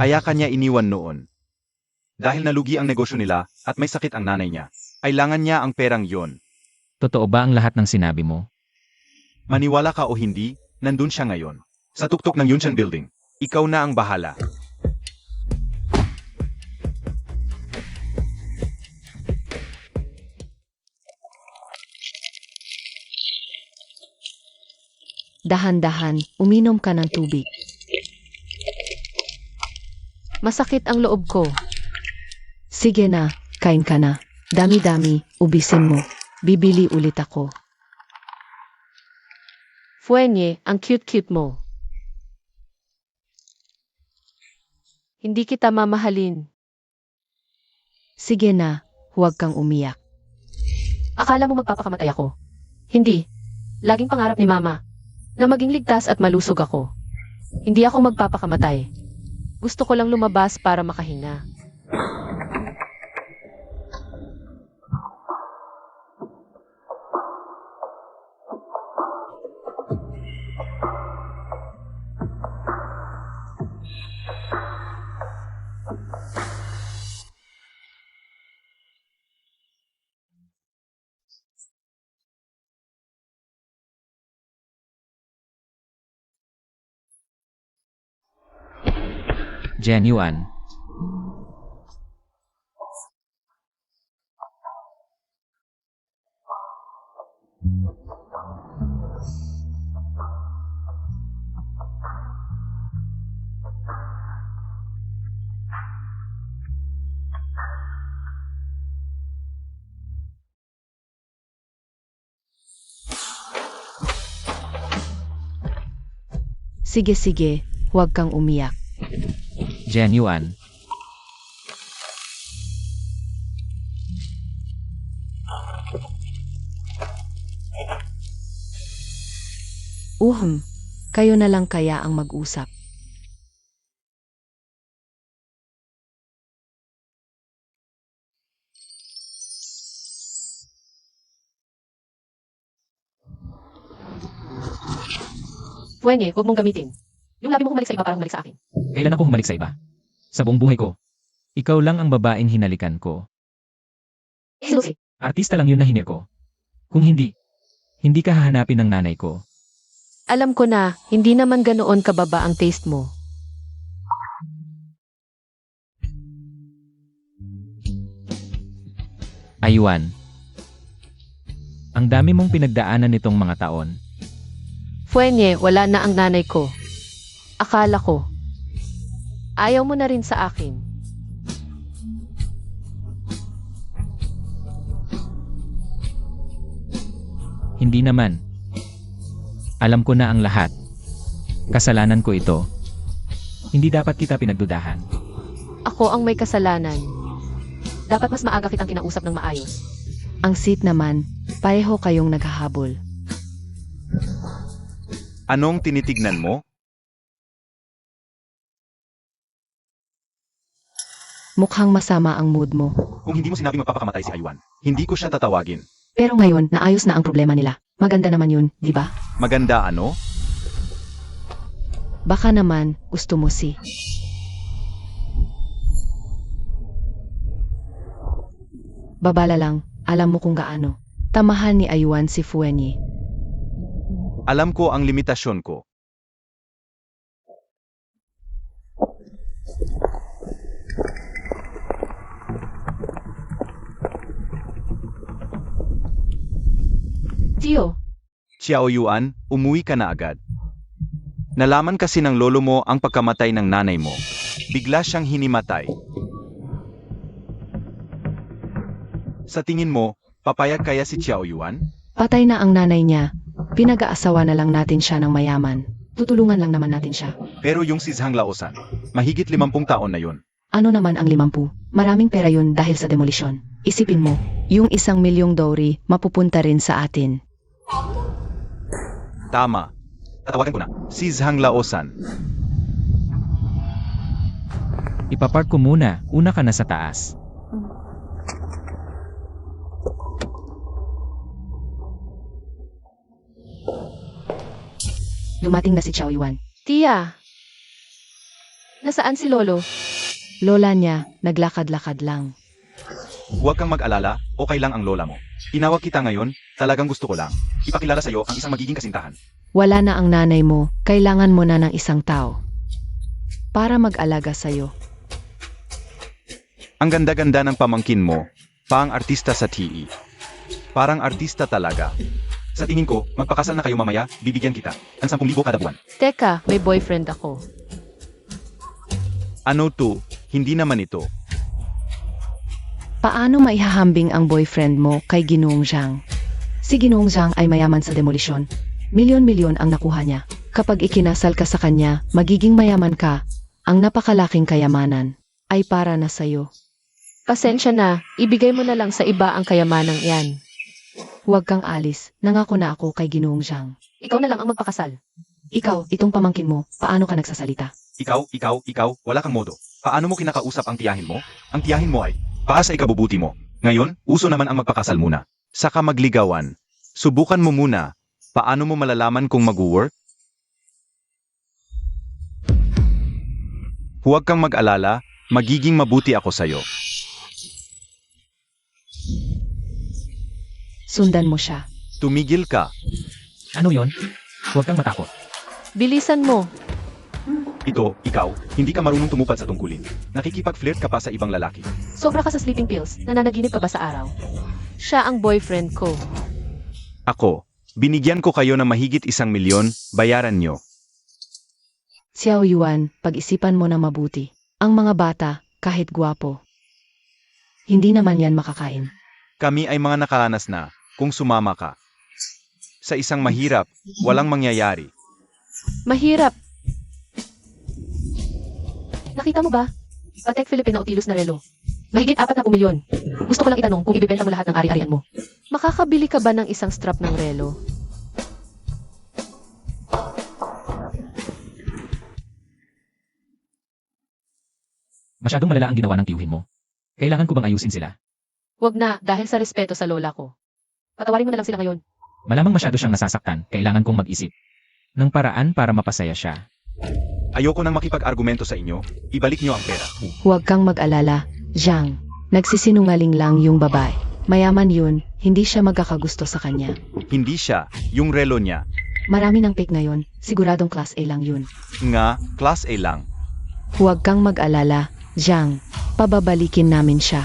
Ayakan niya iniwan noon. Dahil nalugi ang negosyo nila at may sakit ang nanay niya, kailangan niya ang perang yon. Totoo ba ang lahat ng sinabi mo? Maniwala ka o hindi, nandun siya ngayon. Sa tuktok ng Yunshan Building. Ikaw na ang bahala. Dahan-dahan, uminom ka ng tubig. Masakit ang loob ko. Sige na, kain ka na. Dami-dami, ubisin mo. Bibili ulit ako. Fuenye, ang cute-cute mo. Hindi kita mamahalin. Sige na, huwag kang umiyak. Akala mo magpapakamatay ako? Hindi. Laging pangarap ni Mama na maging ligtas at malusog ako. Hindi ako magpapakamatay. Gusto ko lang lumabas para makahinga. Genuine. Sige, huwag kang umiyak. Genuine. Kayo na lang kaya ang mag-usap. Fuenye, huwag mong gamitin. Yung labi mo humalik sa iba parang humalik sa akin. Kailan ako humalik sa iba? Sa buong buhay ko. Ikaw lang ang babaeng hinalikan ko. Si Lucy, Artista lang yun na hinir ko. Kung hindi ka hahanapin ng nanay ko. alam ko na, hindi naman ganoon kababa ang taste mo. Aywan. Ang dami mong pinagdaanan nitong mga taon. Fuenye, wala na ang nanay ko. Akala ko. Ayaw mo na rin sa akin. Hindi naman. Alam ko na ang lahat. Kasalanan ko ito. Hindi dapat kita pinagdudahan. Ako ang may kasalanan. Dapat mas maaga kitang kinausap ng maayos. Ang seat naman, pareho kayong naghahabol. Anong tinitignan mo? Mukhang masama ang mood mo. Kung hindi mo sinabing magpapakamatay si Aywan, hindi ko siya tatawagin. Pero ngayon, naayos na ang problema nila. Maganda naman yun, di ba? Maganda ano? Baka naman, gusto mo si... Babala lang, alam mo kung gaano. Tamahan ni Aywan si Fuenye. Alam ko ang limitasyon ko. Tio, Xiao Yuan, umuwi ka na agad. Nalaman kasi ng lolo mo ang pagkamatay ng nanay mo. Bigla siyang hinimatay. Sa tingin mo, papayag kaya si Xiao Yuan? Patay na ang nanay niya. Pinag-aasawa na lang natin siya ng mayaman. Tutulungan lang naman natin siya. Pero yung si Zhang Laosan, mahigit 50 taon na yun. Ano naman ang 50? Maraming pera yun dahil sa demolisyon. Isipin mo, yung $1,000,000 mapupunta rin sa atin. Tama. Tatawagan ko na. Si Zhang Laosan. Ipapark ko muna, una ka na sa taas. Dumating na si Xiao Yuan. Tia. Nasaan si Lolo? Lola niya, naglakad-lakad lang. Huwag kang mag-alala, okay lang ang lola mo. Tinawag kita ngayon, talagang gusto ko lang. Ipakilala sa'yo ang isang magiging kasintahan. Wala na ang nanay mo, kailangan mo na ng isang tao. Para mag-alaga sa'yo. Ang ganda-ganda ng pamangkin mo, pang artista sa TE. Parang artista talaga. Sa tingin ko, magpakasal na kayo mamaya, bibigyan kita. Ang 10,000 kada buwan. Teka, may boyfriend ako. Ano to? Hindi naman ito. Paano maihahambing ang boyfriend mo kay Ginoong Zhang? Si Ginoong Zhang ay mayaman sa demolisyon. Milyon-milyon ang nakuha niya. Kapag ikinasal ka sa kanya, magiging mayaman ka. Ang napakalaking kayamanan ay para na sa'yo. Pasensya na, ibigay mo na lang sa iba ang kayamanang iyan. Huwag kang alis, nangako na ako kay Ginoong Zhang. Ikaw na lang ang magpakasal. Ikaw, itong pamangkin mo, paano ka nagsasalita? Ikaw, wala kang modo. Paano mo kinakausap ang tiyahin mo? Ang tiyahin mo ay, paasa ikabubuti mo. Ngayon, uso naman ang magpakasal muna. Saka magligawan. Subukan mo muna. Paano mo malalaman kung mag-work? Huwag kang mag-alala, magiging mabuti ako sa'yo. Sundan mo siya. Tumigil ka. Ano yon? Huwag kang matakot. Bilisan mo. Ikaw, hindi ka marunong tumupad sa tungkulin. Nakikipag-flirt ka pa sa ibang lalaki. Sobra ka sa sleeping pills, nananaginip ka ba sa araw? Siya ang boyfriend ko. Ako, binigyan ko kayo ng mahigit 1,000,000, bayaran nyo. Xiao Yuan, pag-isipan mo na mabuti. Ang mga bata, kahit gwapo, hindi naman yan makakain. Kami ay mga nakaranas na, kung sumama ka. Sa isang mahirap, walang mangyayari. Mahirap. Nakita mo ba? Patek Philippine Nautilus na relo. Mahigit 4 milyon. Gusto ko lang itanong kung ibibenta mo lahat ng ari-arian mo. Makakabili ka ba ng isang strap ng relo? Masyadong malala ang ginawa ng tiyuhin mo. Kailangan ko bang ayusin sila? Huwag na, dahil sa respeto sa lola ko. Patawarin mo na lang sila ngayon. Malamang masyado siyang nasasaktan, kailangan kong mag-isip ng paraan para mapasaya siya. Ayoko nang makipag-argumento sa inyo, ibalik nyo ang pera. Huwag kang mag-alala, Zhang. Nagsisinungaling lang yung babae. Mayaman yun, hindi siya magkakagusto sa kanya. Hindi siya, yung relo niya. Marami ng fake ngayon, siguradong class A lang yun. Nga, class A lang. Huwag kang mag-alala, Zhang. Pababalikin namin siya.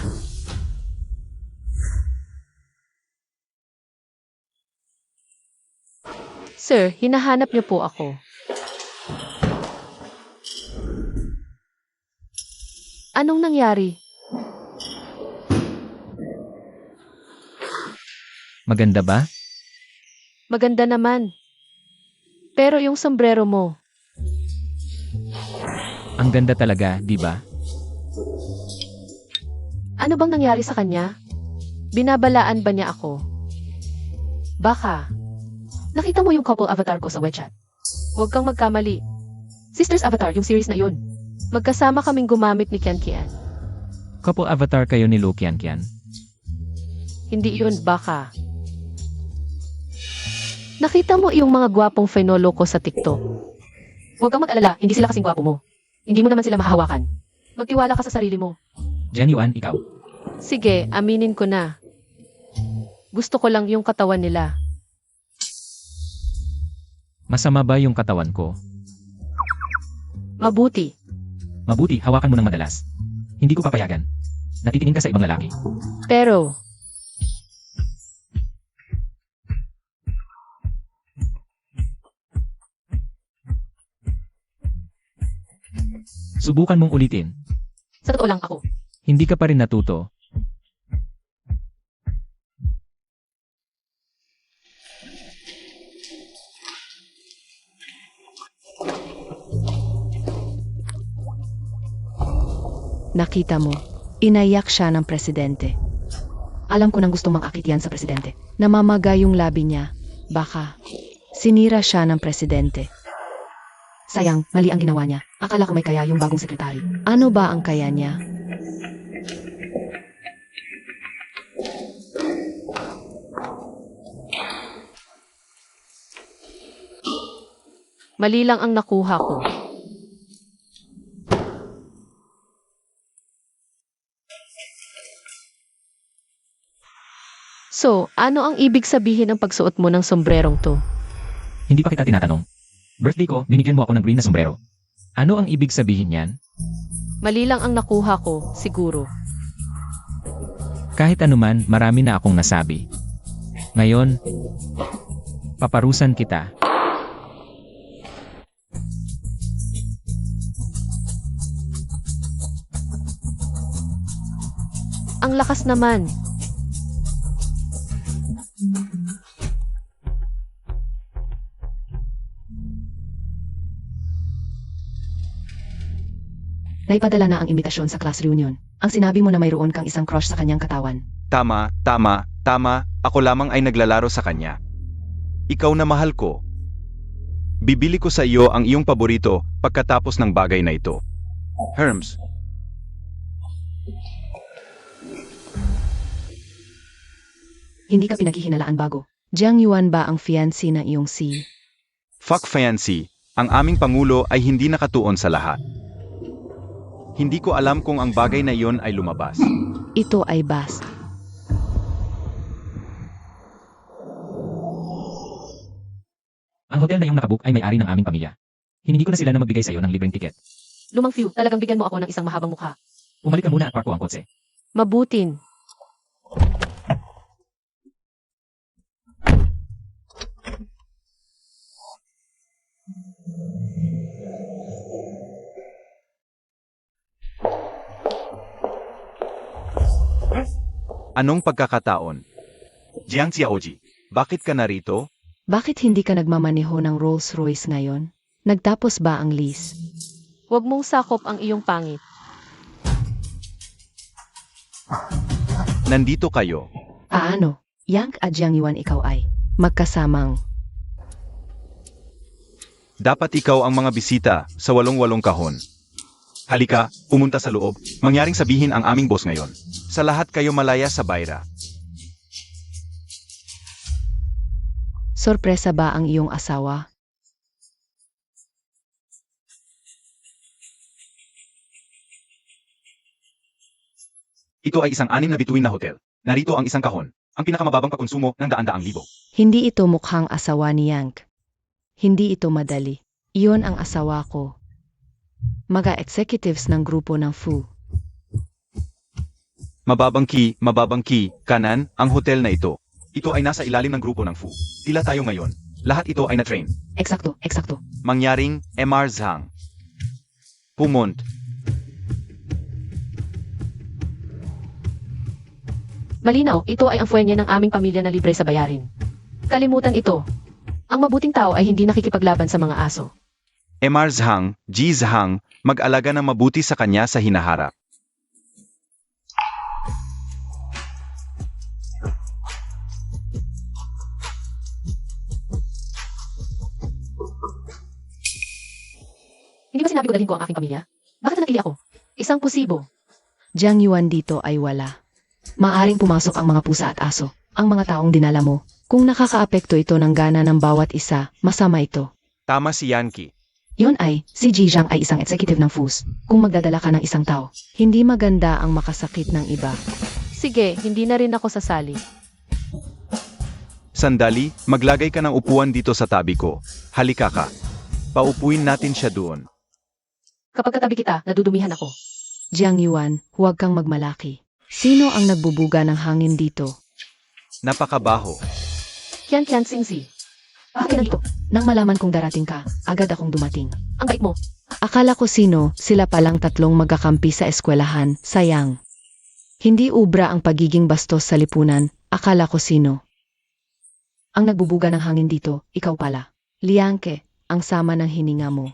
Sir, hinahanap niyo po ako. Anong nangyari? Maganda ba? Maganda naman. Pero yung sombrero mo, Ang ganda talaga, di ba? ano bang nangyari sa kanya? Binabalaan ba niya ako? Baka. Nakita mo yung couple avatar ko sa WeChat. Huwag kang magkamali. Sisters Avatar, yung series na yun. Magkasama kaming gumamit ni Kian Kian. Couple avatar kayo ni Lu Qianqian. Hindi yun, baka. Nakita mo yung mga gwapong fenolo ko sa TikTok. Huwag kang mag-alala, hindi sila kasing gwapo mo. Hindi mo naman sila mahahawakan. Magtiwala ka sa sarili mo. Jen Yuan, ikaw. Sige, aminin ko na. Gusto ko lang yung katawan nila. Masama ba yung katawan ko? Mabuti. Mabuti, hawakan mo ng madalas. Hindi ko papayagan. Natitingin ka sa ibang lalaki. Pero, Subukan mong ulitin. sa totoo lang ako. Hindi ka pa rin natuto. Nakita mo, inaiyak siya ng presidente. Alam ko nang gustong mangakit yan sa presidente. Namamaga yung labi niya. Baka, sinira siya ng presidente. Sayang, mali ang ginawa niya. Akala ko may kaya yung bagong sekretary. Ano ba ang kaya niya? Mali lang ang nakuha ko. So, ano ang ibig sabihin ng pagsuot mo ng sombrerong to? Hindi pa kita tinatanong. Birthday ko, binigyan mo ako ng green na sombrero. Ano ang ibig sabihin niyan? Mali lang ang nakuha ko, siguro. Kahit anuman, marami na akong nasabi. Ngayon, paparusan kita. Ang lakas naman. Naipadala na ang imbitasyon sa class reunion. Ang sinabi mo na mayroon kang isang crush sa kanyang katawan. Tama, tama, tama, ako lamang ay naglalaro sa kanya. Ikaw na mahal ko. Bibili ko sa iyo ang iyong paborito pagkatapos ng bagay na ito. Hermes, Hindi ka pinaghihinalaan bago. Jiang Yuan ba ang fiancé na iyong si? fuck fancy, ang aming pangulo ay hindi nakatuon sa lahat. Hindi ko alam kung ang bagay na iyon ay lumabas. Ito ay bas. Ang hotel na iyong nakabook ay may-ari ng aming pamilya. Hiningi ko na sila na magbigay sa'yo ng libreng tiket. Lumang Few, talagang bigyan mo ako ng isang mahabang mukha. Umalik ka muna at parko ang kotse. Mabutin. Anong pagkakataon? Jiang Xiaoji, bakit ka narito? Bakit hindi ka nagmamaneho ng Rolls Royce ngayon? Nagtapos ba ang lease? Huwag mong sakop ang iyong pangit. Nandito kayo. Ano? Yang at Jiang Yuan ikaw ay magkasamang. Dapat ikaw ang mga bisita sa walong-walong kahon. Halika, pumunta sa loob. Mangyaring sabihin ang aming boss ngayon. Sa lahat kayo malaya sa bayra. Sorpresa ba ang iyong asawa? Ito ay isang 6 na bituin na hotel. Narito ang isang kahon. Ang pinakamababang pakonsumo ng daan-daang libo. Hindi ito mukhang asawa ni Yang. Hindi ito madali. Iyon ang asawa ko. Mga executives ng grupo ng Fu. Mababang key, kanan, ang hotel na ito. Ito ay nasa ilalim ng grupo ng Fu. Tila tayo ngayon. Lahat ito ay na-train. Eksakto, eksakto. Mangyaring MR Zhang. Pumont. Malinaw, ito ay ang fuenye ng aming pamilya na libre sa bayarin. Kalimutan ito. Ang mabuting tao ay hindi nakikipaglaban sa mga aso. MR Zhang, Ji Zhang, mag-alaga ng mabuti sa kanya sa hinaharap. Hindi ba sinabi ko dalhin ko ang aking pamilya? Bakit nanatili ako? Isang pusibo. Jiang Yuan dito ay wala. Maaring pumasok ang mga pusa at aso, ang mga taong dinala mo. Kung nakakaapekto ito ng gana ng bawat isa, masama ito. Tama si Yanki. Yun ay, si Ji Zhang ay isang executive ng FUS. Kung magdadala ka ng isang tao, hindi maganda ang makasakit ng iba. Sige, hindi na rin ako sasali. Sandali, maglagay ka ng upuan dito sa tabi ko. Halika ka. Paupuin natin siya doon. Kapag katabi kita, nadudumihan ako. Jiang Yuan, huwag kang magmalaki. Sino ang nagbubuga ng hangin dito? Napakabaho. Kian Singsi. Bakit nandito? Nang malaman kong darating ka, agad akong dumating. Ang bait mo. Akala ko sino, sila palang tatlong magkakampi sa eskwelahan, sayang. Hindi ubra ang pagiging bastos sa lipunan, akala ko sino. Ang nagbubuga ng hangin dito, ikaw pala. Liangke, ang sama ng hininga mo.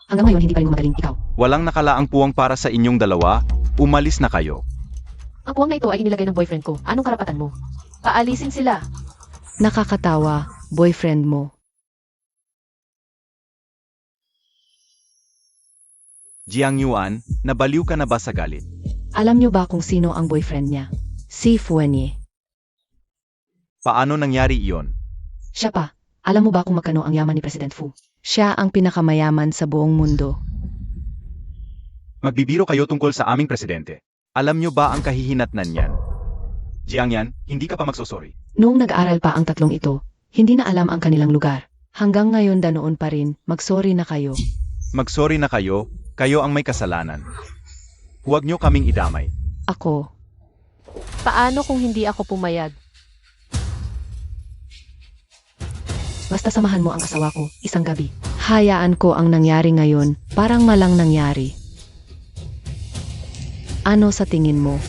Hanggang ngayon hindi pa rin magaling ikaw. Walang nakalaang puwang para sa inyong dalawa. Umalis na kayo. Ang puwang na ito ay inilagay ng boyfriend ko. Anong karapatan mo? Paalisin sila. Nakakatawa, boyfriend mo. Jiang Yuan, nabaliw ka na ba sa galit? Alam niyo ba kung sino ang boyfriend niya? Si Fuenye. Paano nangyari iyon? Siya pa. Alam mo ba kung magkano ang yaman ni President Fu? Siya ang pinakamayaman sa buong mundo. Magbibiro kayo tungkol sa aming presidente. Alam nyo ba ang kahihinatnan niyan? Jiang Yan, hindi ka pa magsosorry. Noong nag-aral pa ang tatlong ito, hindi na alam ang kanilang lugar. Hanggang ngayon danoon pa rin, magsorry na kayo. Magsorry na kayo, kayo ang may kasalanan. Huwag nyo kaming idamay. Ako, Paano kung hindi ako pumayag? basta samahan mo ang asawa ko, isang gabi. Hayaan ko ang nangyari ngayon, parang malang nangyari. Ano sa tingin mo?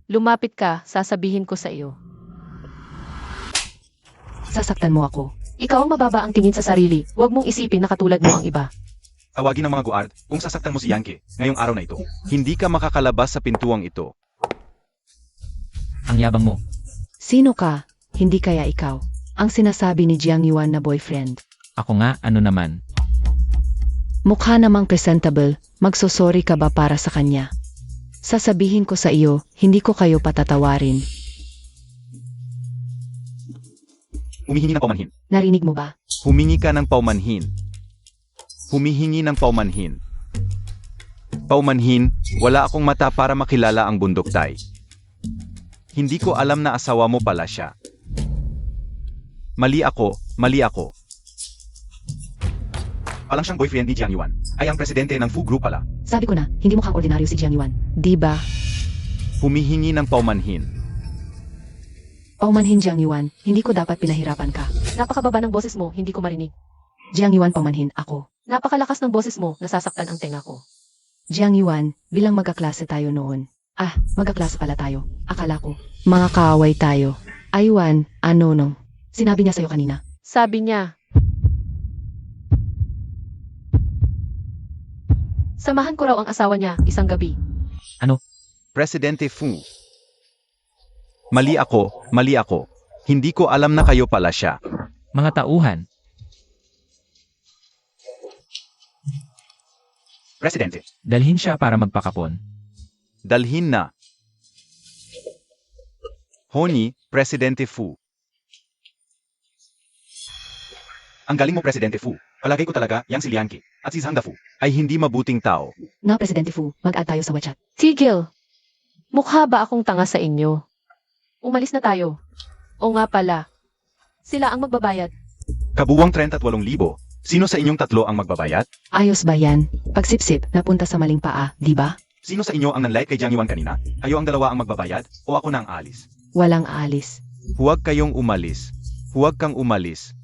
Lumapit ka, sasabihin ko sa iyo. Sasaktan mo ako. Ikaw ang mababa ang tingin sa sarili. Huwag mong isipin na katulad mo ang iba. Tawagin ng mga guard kung sasaktan mo si Yankee ngayong araw na ito. Hindi ka makakalabas sa pintuang ito. Ang yabang mo. Sino ka? Hindi kaya ikaw. Ang sinasabi ni Jiang Yuan na boyfriend. Ako nga, ano naman. Mukha namang presentable, magsosorry ka ba para sa kanya? Sasabihin ko sa iyo, hindi ko kayo patatawarin. Humihingi ng paumanhin. Narinig mo ba? Humingi ka ng paumanhin. Humihingi ng paumanhin. Paumanhin, wala akong mata para makilala ang bundok tay. Hindi ko alam na asawa mo pala siya. Mali ako, mali ako. palang siyang boyfriend ni Jiang Yuan, ay ang presidente ng Fu Group pala. Sabi ko na, hindi mukhang ordinaryo si Jiang Yuan. Di ba? Humihingi ng paumanhin. Paumanhin Jiang Yuan, hindi ko dapat pinahirapan ka. Napakababa ng boses mo, hindi ko marinig. Jiang Yuan, paumanhin ako. Napakalakas ng boses mo, nasasaktan ang tenga ko. Jiang Yuan, bilang magkaklase tayo noon. Magkaklase pala tayo. Akala ko, mga kaaway tayo. Aywan, ano nung? Sinabi niya sa'yo kanina. Sabi niya, samahan ko raw ang asawa niya isang gabi. Presidente Fu. Mali ako. Hindi ko alam na kayo pala siya. Mga tauhan, Presidente, dalhin siya para magpakapon. dalhin na. Honi, Presidente Fu. Ang galing mo, Presidente Fu. Palagay ko talaga, yang si Lianqi at si Zhang Dafu ay hindi mabuting tao. Na, Presidente Fu, mag-add tayo sa WeChat. Tigil! Mukha ba akong tanga sa inyo? Umalis na tayo. O nga pala, sila ang magbabayad. Kabuwang 38,000. Sino sa inyong tatlo ang magbabayad? Ayos ba yan? Pagsipsip, napunta sa maling paa, di ba? Sino sa inyo ang nanlait kay Jiang Yuan kanina? Kayo ang dalawa ang magbabayad o ako na ang alis? Walang aalis. Huwag kayong umalis. Huwag kang umalis.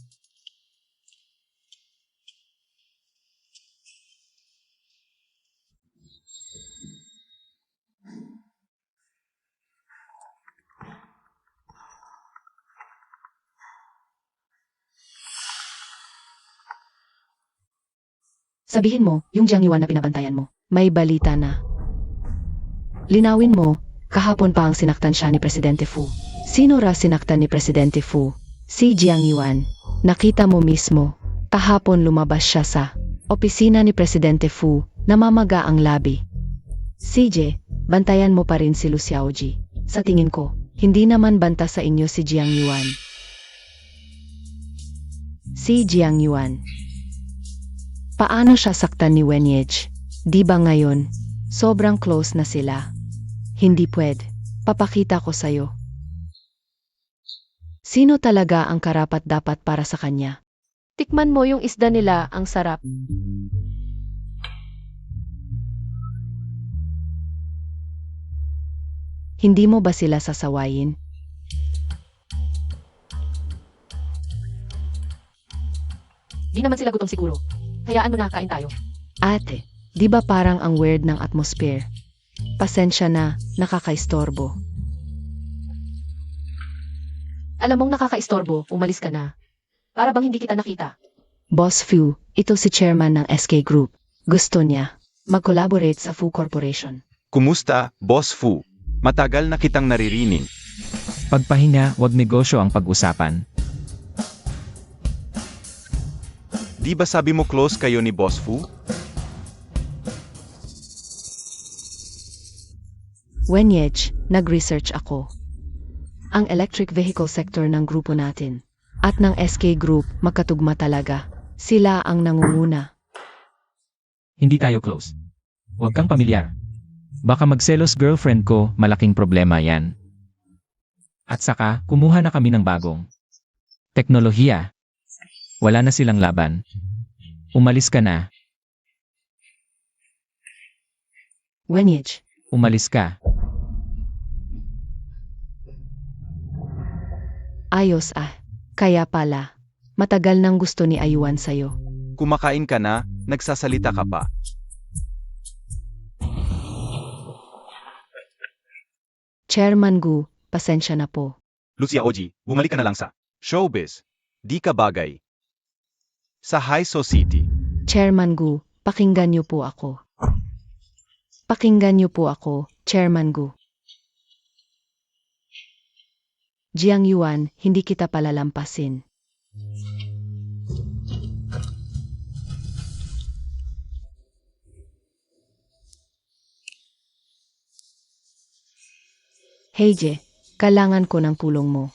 Sabihin mo, yung Jiang Yuan na pinabantayan mo, may balita na. Linawin mo, kahapon pa ang sinaktan siya ni Presidente Fu. Sino ra sinaktan ni Presidente Fu? Si Jiang Yuan. Nakita mo mismo, kahapon lumabas siya sa opisina ni Presidente Fu, namamaga ang labi. CJ, bantayan mo pa rin si Lu Xiaoji. Sa tingin ko, hindi naman banta sa inyo si Jiang Yuan. Si Jiang Yuan. Paano siya saktan ni Wenyej? Di ba ngayon, sobrang close na sila? Hindi pwede. Papakita ko sa'yo. Sino talaga ang karapat-dapat para sa kanya? Tikman mo yung isda nila, ang sarap. Hindi mo ba sila sasawayin? Di naman sila gutom siguro. Hayaan mo na, kain tayo. Ate, di ba parang ang weird ng atmosphere? Pasensya na, nakakaistorbo. Alam mong nakakaistorbo, umalis ka na. Para bang hindi kita nakita. Boss Fu, ito si chairman ng SK Group. Gusto niya mag-collaborate sa Fu Corporation. Kumusta, Boss Fu? Matagal na kitang naririnig. Pagpahinga, wag negosyo ang pag-usapan. Di ba sabi mo close kayo ni Boss Fu? Wenyej, nag-research ako. Ang electric vehicle sector ng grupo natin at ng SK Group magkatugma talaga. Sila ang nangunguna. Hindi tayo close. Huwag kang pamilyar. Baka magselos girlfriend ko, malaking problema yan. At saka, kumuha na kami ng bagong teknolohiya. Wala na silang laban. Umalis ka na. Wenyej, Umalis ka. ayos Kaya pala, matagal nang gusto ni Ayuan sa'yo. Kumakain ka na, nagsasalita ka pa. Chairman Gu, pasensya na po. Lucia Oji, bumalik ka na lang sa showbiz. Di ka bagay sa high society. Chairman Gu, pakinggan niyo po ako. Pakinggan niyo po ako, Chairman Gu. Jiang Yuan, hindi kita palalampasin. Heije, kailangan ko ng tulong mo.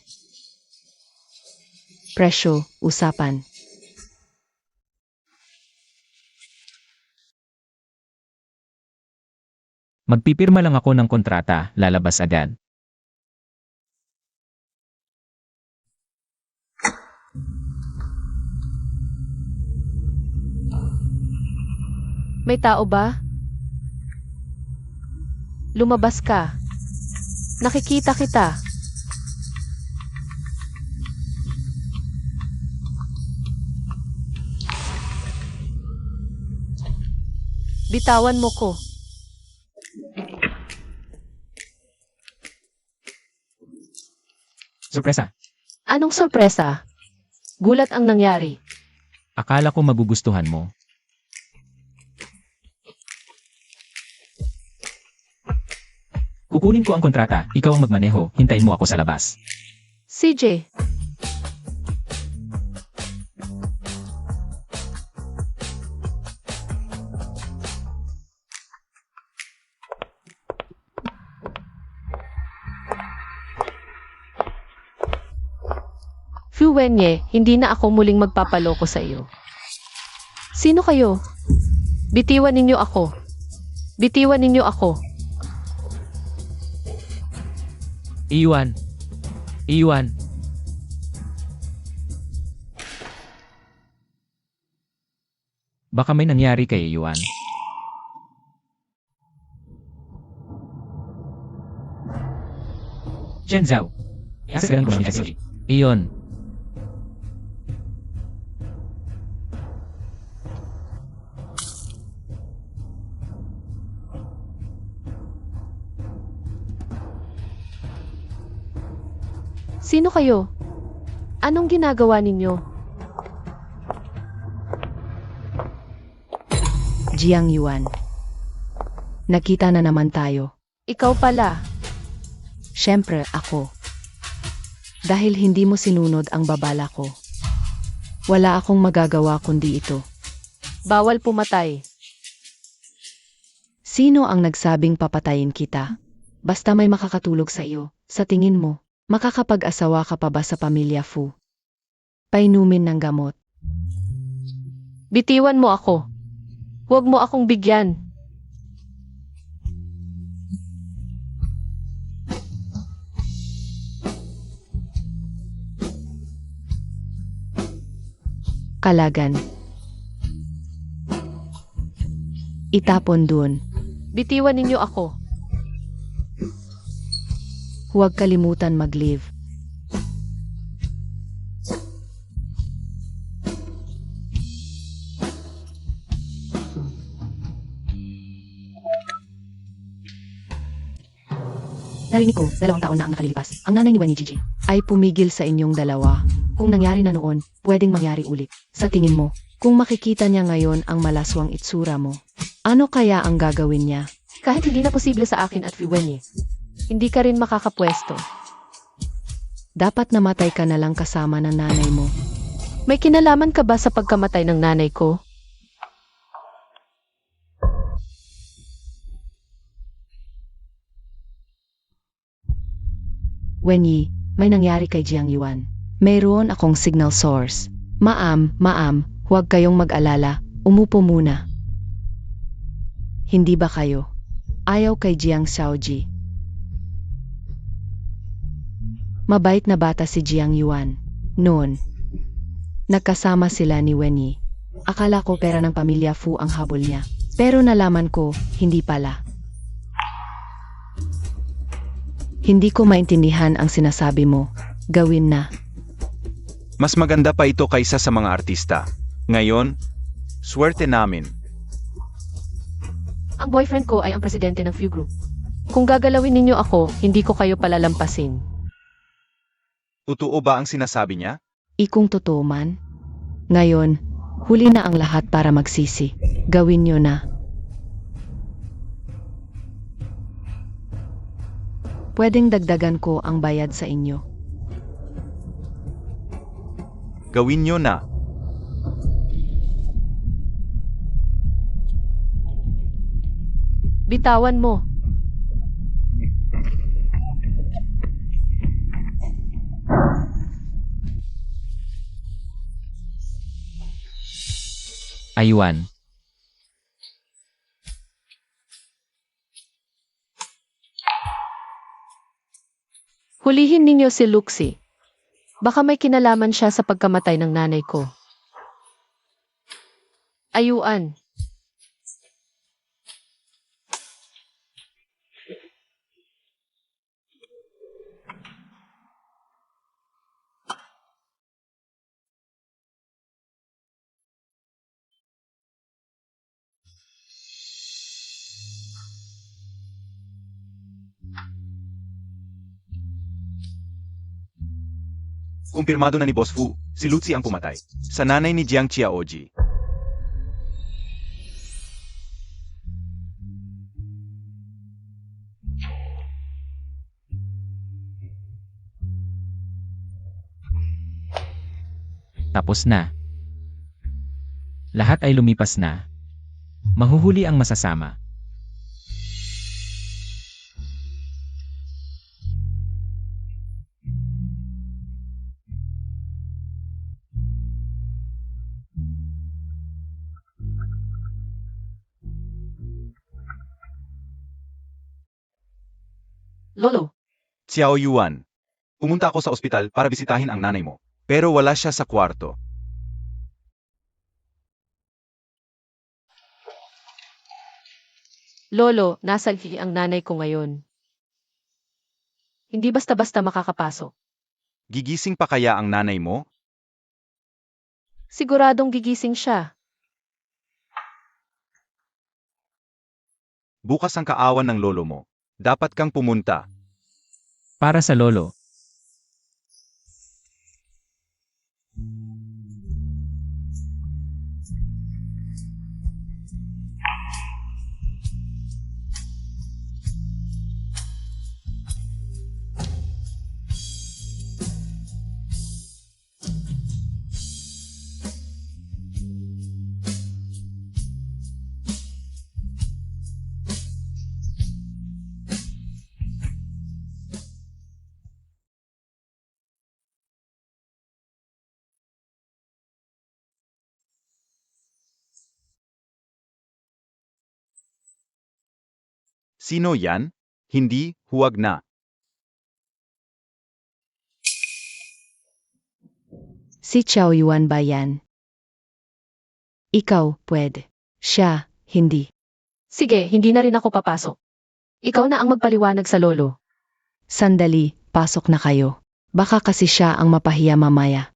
Presyo, usapan. Magpipirma lang ako ng kontrata, lalabas agad. May tao ba? Lumabas ka. Nakikita kita. Bitawan mo ko. Sorpresa. Anong sorpresa? Gulat ang nangyari. Akala ko magugustuhan mo. Kukunin ko ang kontrata, ikaw ang magmaneho, hintayin mo ako sa labas. CJ, Fuwenye, hindi na ako muling magpapaloko sa iyo. Sino kayo? Bitiwan ninyo ako. Bitiwan ninyo ako. Iwan. Iwan. Baka may nangyari kay Iwan. Chen Zhao. Yasagan ko siya. Iyon. Sino kayo? Anong ginagawa ninyo? Jiang Yuan. Nakita na naman tayo. Ikaw pala. Siyempre ako. Dahil hindi mo sinunod ang babala ko. Wala akong magagawa kundi ito. Bawal pumatay. Sino ang nagsabing papatayin kita? Basta may makakatulog sa iyo, sa tingin mo, makakapag-asawa ka pa ba sa pamilya Fu? Painumin ng gamot. Bitiwan mo ako. Huwag mo akong bigyan. Kalagan. Itapon dun. Bitiwan ninyo ako. Huwag kalimutan mag-leave. Narinig ko, 2 taon na ang nakalilipas. Ang nanay ni Wenny Gigi ay pumigil sa inyong dalawa. Kung nangyari na noon, pwedeng mangyari ulit. Sa tingin mo, kung makikita niya ngayon ang malaswang itsura mo, ano kaya ang gagawin niya? Kahit hindi na posible sa akin at Fuwenye, hindi ka rin makakapwesto. Dapat namatay ka na lang kasama ng nanay mo. May kinalaman ka ba sa pagkamatay ng nanay ko? Wenyi, may nangyari kay Jiang Yuan. Mayroon akong signal source. Ma'am, huwag kayong mag-alala. Umupo muna. Hindi ba kayo ayaw kay Jiang Xiaoji? Mabait na bata si Jiang Yuan. Noon, nagkasama sila ni Wenyi. Akala ko pera ng pamilya Fu ang habol niya. Pero nalaman ko, hindi pala. Hindi ko maintindihan ang sinasabi mo. Gawin na. Mas maganda pa ito kaysa sa mga artista. Ngayon, swerte namin. Ang boyfriend ko ay ang presidente ng Few Group. Kung gagalawin ninyo ako, hindi ko kayo palalampasin. Totoo ba ang sinasabi niya? Ikung totoo man. Ngayon, huli na ang lahat para magsisi. Gawin nyo na. Pwedeng dagdagan ko ang bayad sa inyo. Gawin niyo na. Bitawan mo. Aywan. Hulihin ninyo si Luxi. Baka may kinalaman siya sa pagkamatay ng nanay ko. Ayuan. Kumpirmado na ni Boss Fu, si Lucy ang pumatay. Sa nanay ni Jiang Qiaoji. Tapos na. Lahat ay lumipas na. Mahuhuli ang masasama. Lolo, Xiao Yuan. Pumunta ako sa ospital para bisitahin ang nanay mo. Pero wala siya sa kwarto. Lolo, nasa ang nanay ko ngayon. Hindi basta-basta makakapasok. Gigising pa kaya ang nanay mo? Siguradong gigising siya. Bukas ang kaawan ng lolo mo. Dapat kang pumunta. Para sa lolo. Sino yan? Hindi, huwag na. Si Xiao Yuan ba yan? Ikaw, pwede. Siya, hindi. Sige, hindi na rin ako papasok. Ikaw na ang magpaliwanag sa lolo. Sandali, pasok na kayo. Baka kasi siya ang mapahiya mamaya.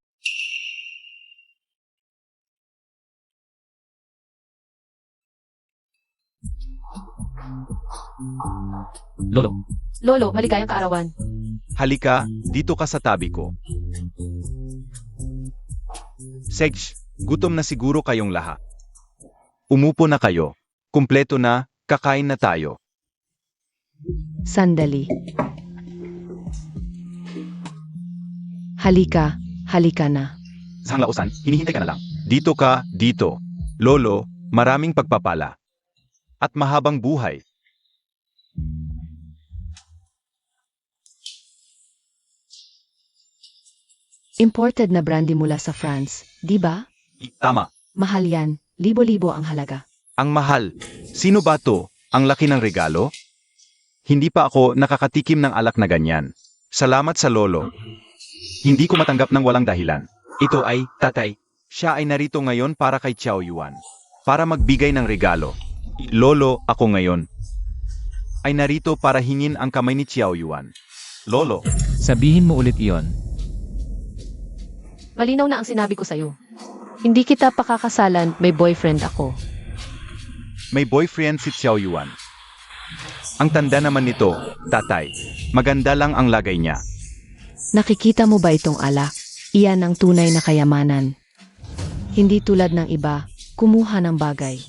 Lolo. Lolo, maligayang kaarawan. Halika, dito ka sa tabi ko. Sej, gutom na siguro kayong lahat. Umupo na kayo. Kumpleto na, kakain na tayo. Sandali. Halika, halika na. Sang lausan, hinihintay ka na lang. Dito ka, dito. Lolo, maraming pagpapala. At mahabang buhay. Imported na brandy mula sa France, di ba? Tama. Mahal yan, libo-libo ang halaga. Ang mahal. Sino ba to? Ang laki ng regalo? Hindi pa ako nakakatikim ng alak na ganyan. Salamat sa lolo. Hindi ko matanggap ng walang dahilan. Ito ay, tatay. Siya ay narito ngayon para kay Xiao Yuan. Para magbigay ng regalo. Lolo, ako ngayon. Ay narito para hingin ang kamay ni Xiao Yuan. Lolo. Sabihin mo ulit iyon. Malinaw na ang sinabi ko sa'yo. Hindi kita pakakasalan, may boyfriend ako. May boyfriend si Xiao Yuan. Ang tanda naman nito, tatay. Maganda lang ang lagay niya. Nakikita mo ba itong alak? Iyan ang tunay na kayamanan. Hindi tulad ng iba, kumuha ng bagay.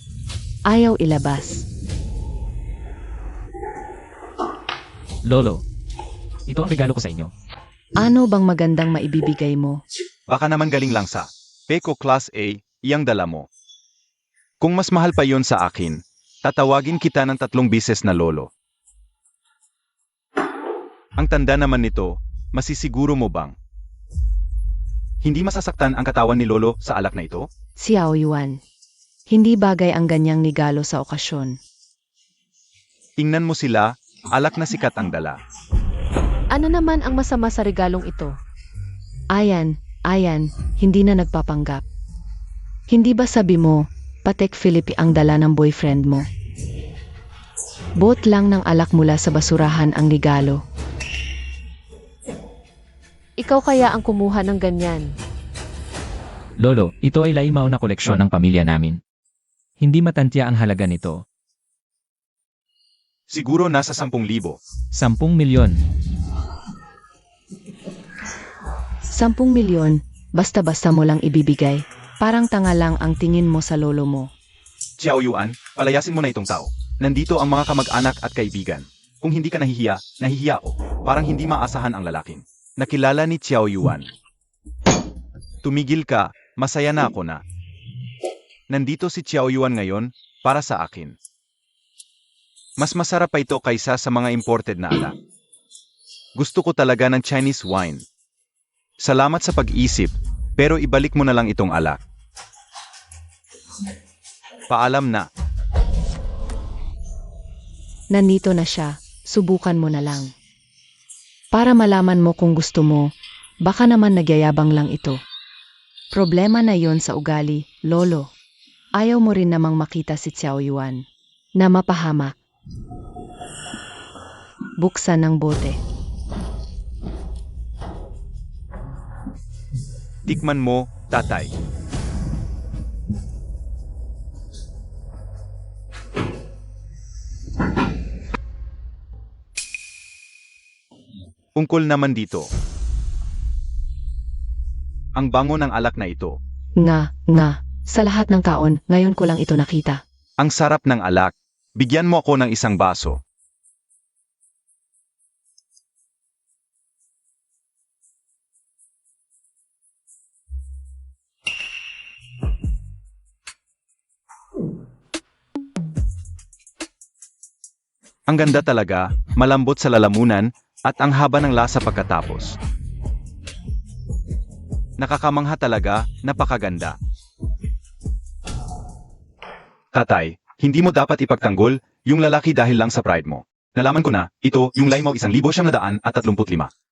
Ayaw ilabas. Lolo. Ito ang regalo ko sa inyo. Ano bang magandang maibibigay mo? Baka naman galing lang sa Peco Class A, iyang dala mo. Kung mas mahal pa yon sa akin, tatawagin kita ng 3 bises na lolo. Ang tanda naman nito, masisiguro mo bang? Hindi masasaktan ang katawan ni lolo sa alak na ito? Xiao Yuan. Hindi bagay ang ganyang nigalo sa okasyon. Tingnan mo sila, alak na sikat ang dala. Ano naman ang masama sa regalong ito? Ayan, hindi na nagpapanggap. Hindi ba sabi mo, Patek Philippe ang dala ng boyfriend mo? Bot lang ng alak mula sa basurahan ang regalo. Ikaw kaya ang kumuha ng ganyan. Lolo, ito ay laimaw na koleksyon ng pamilya namin. Hindi matantya ang halaga nito. Siguro nasa 10,000. 10 milyon. 10 milyon, basta-basta mo lang ibibigay. Parang tanga lang ang tingin mo sa lolo mo. Xiao Yuan, palayasin mo na itong tao. Nandito ang mga kamag-anak at kaibigan. Kung hindi ka nahihiya, nahihiya ako. Parang hindi maasahan ang lalaking. Nakilala ni Xiao Yuan. Tumigil ka, masaya na ako na. Nandito si Xiao Yuan ngayon, para sa akin. Mas masarap pa ito kaysa sa mga imported na alak. Gusto ko talaga ng Chinese wine. Salamat sa pag-isip, pero ibalik mo na lang itong alak. Paalam na. Nandito na siya, subukan mo na lang. Para malaman mo kung gusto mo, baka naman nagyayabang lang ito. Problema na yon sa ugali, lolo. Ayaw mo rin namang makita si Xiao Yuan na mapahamak. Buksan ng bote. Tikman mo, tatay. Ungkol naman dito. Ang bango ng alak na ito. Nga, sa lahat ng taon, ngayon ko lang ito nakita. Ang sarap ng alak. Bigyan mo ako ng isang baso. Ang ganda talaga, malambot sa lalamunan, at ang haba ng lasa pagkatapos. Nakakamangha talaga, napakaganda. Tatay, hindi mo dapat ipagtanggol yung lalaki dahil lang sa pride mo. Nalaman ko na, ito yung line mo 1,935.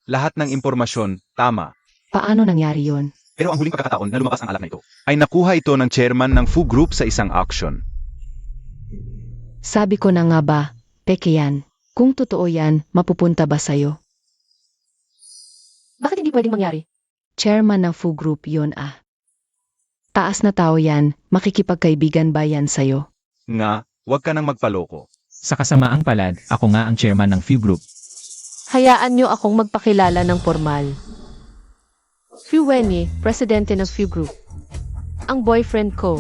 Lahat ng impormasyon, tama. Paano nangyari yon? Pero ang huling pagkakataon na lumabas ang alak na ito, ay nakuha ito ng chairman ng Fu Group sa isang auction. Sabi ko na nga ba, peke yan. Kung totoo yan, mapupunta ba sa'yo? Bakit hindi pwedeng mangyari? Chairman ng Fu Group yon ah. Taas na tao yan, makikipagkaibigan ba yan sa'yo? Nga, huwag ka nang magpaloko. Sa kasamaang palad, ako nga ang chairman ng Few Group. Hayaan nyo akong magpakilala ng formal. Fu Wenyi, presidente ng Fu Group. Ang boyfriend ko.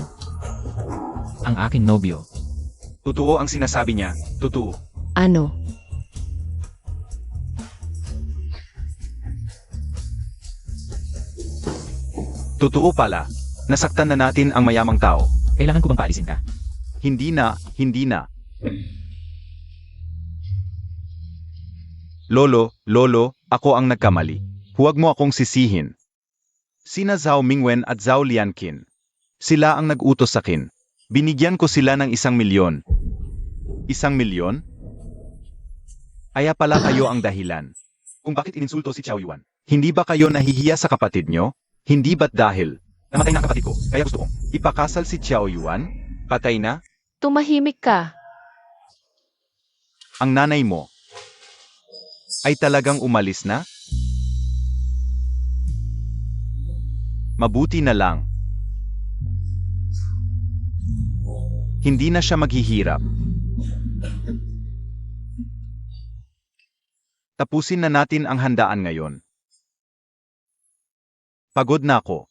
Ang aking nobyo. Totoo ang sinasabi niya, totoo. Ano? Totoo pala. Nasaktan na natin ang mayamang tao. Kailangan ko bang paalisin ka? Hindi na, hindi na. Lolo, ako ang nagkamali. Huwag mo akong sisihin. Sina Zhao Mingwen at Zhao Lianqin. Sila ang nag-utos sa akin. Binigyan ko sila ng 1 milyon. 1 milyon? Aya pala kayo ang dahilan. Kung bakit ininsulto si Xiao Yuan. Hindi ba kayo nahihiya sa kapatid nyo? Hindi ba't dahil namatay na ang kapatid ko, kaya gusto kong ipakasal si Xiao Yuan? Patay na? Tumahimik ka. Ang nanay mo ay talagang umalis na? Mabuti na lang. Hindi na siya maghihirap. Tapusin na natin ang handaan ngayon. Pagod na ako.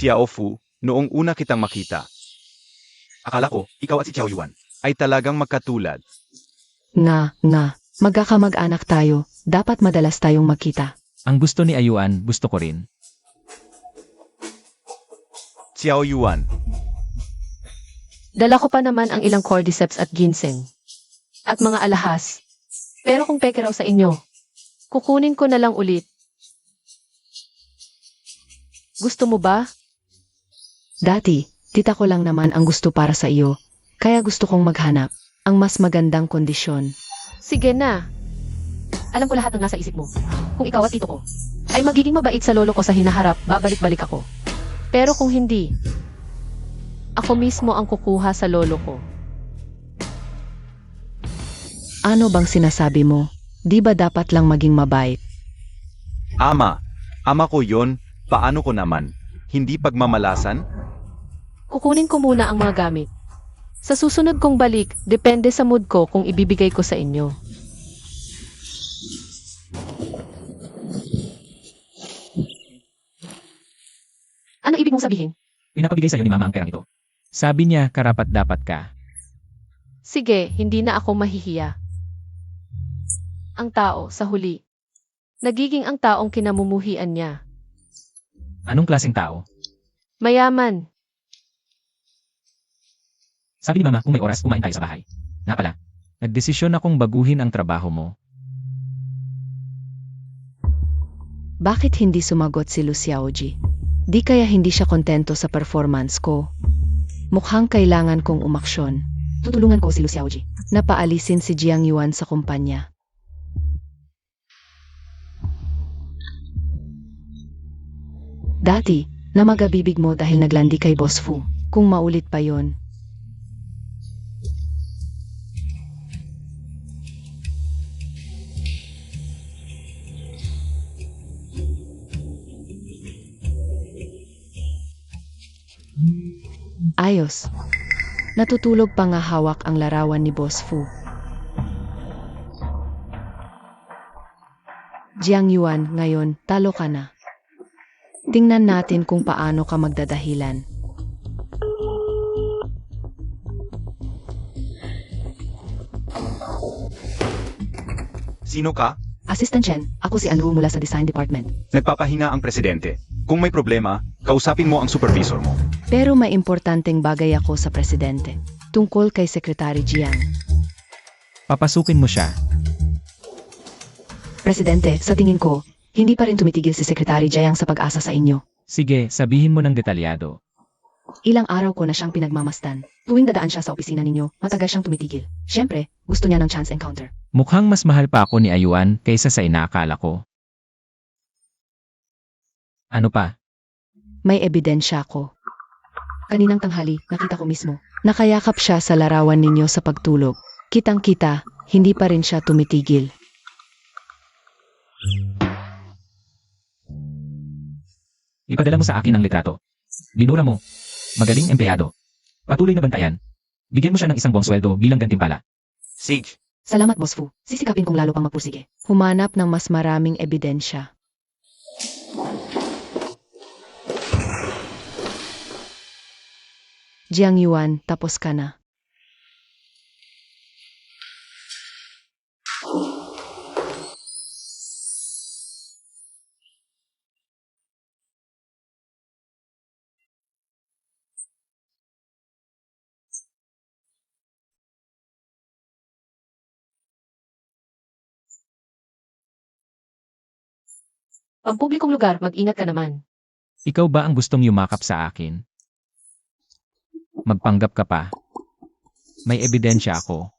Xiao Fu, noong una kitang makita. Akala ko, ikaw at si Xiao Yuan ay talagang magkatulad. Nga, magkakamag-anak tayo, dapat madalas tayong magkita. Ang gusto ni Ayuan, gusto ko rin. Xiao Yuan, Dala ko pa naman ang ilang cordyceps at ginseng. At mga alahas. Pero kung peke raw sa inyo, kukunin ko na lang ulit. Gusto mo ba? Dati, tita ko lang naman ang gusto para sa iyo, kaya gusto kong maghanap ang mas magandang kondisyon. Sige na. Alam ko lahat ng nasa isip mo. Kung ikaw at tito ko ay magiging mabait sa lolo ko sa hinaharap, babalik-balik ako. Pero kung hindi, ako mismo ang kukuha sa lolo ko. Ano bang sinasabi mo? Di ba dapat lang maging mabait? Ama ko yon, paano ko naman? Hindi pagmamalasan? Kukunin ko muna ang mga gamit. Sa susunod kong balik, depende sa mood ko kung ibibigay ko sa inyo. Ano ibig mong sabihin? Pinapabigay sa'yo ni mama ang perang ito. Sabi niya, karapat-dapat ka. Sige, hindi na ako mahihiya. Ang tao, sa huli, nagiging ang taong kinamumuhian niya. Anong klaseng tao? Mayaman. Sabi ni mama, kung may oras, kumain tayo sa bahay. Nga pala, nagdesisyon akong baguhin ang trabaho mo. Bakit hindi sumagot si Lu Xiaoji? Di kaya hindi siya kontento sa performance ko? Mukhang kailangan kong umaksyon. Tutulungan ko si Lu Xiaoji. Napaalisin si Jiang Yuan sa kumpanya. Dati, namagabibig mo dahil naglandi kay Boss Fu. Kung maulit pa yon. Ayos. Natutulog pa nga hawak ang larawan ni Boss Fu. Jiang Yuan, ngayon, talo ka na. Tingnan natin kung paano ka magdadahilan. Sino ka? Assistant Chen, ako si Anru mula sa Design Department. Nagpapahinga ang presidente. Kung may problema, kausapin mo ang supervisor mo. Pero may importanteng bagay ako sa presidente. Tungkol kay Secretary Jiang. Papasukin mo siya. Presidente, sa tingin ko, hindi pa rin tumitigil si Secretary Jiang sa pag-asa sa inyo. Sige, sabihin mo ng detalyado. Ilang araw ko na siyang pinagmamasdan. Tuwing dadaan siya sa opisina ninyo, matagal siyang tumitigil. Siyempre, gusto niya ng chance encounter. Mukhang mas mahal pa ako ni Ayuan kaysa sa inaakala ko. Ano pa? May ebidensya ako. Kaninang tanghali, nakita ko mismo. Nakayakap siya sa larawan ninyo sa pagtulog. Kitang-kita, hindi pa rin siya tumitigil. Ipadala mo sa akin ang litrato. Binura mo. Magaling empleyado. Patuloy na bantayan. Bigyan mo siya ng isang buwang sweldo bilang gantimpala. Sage, Salamat, Boss Fu. Sisikapin kong lalo pang magpursige. Humanap ng mas maraming ebidensya. Jiang Yuan, tapos ka na. Pampublikong lugar, mag-ingat ka naman. Ikaw ba ang gustong yumakap sa akin? Magpanggap ka pa. May ebidensya ako.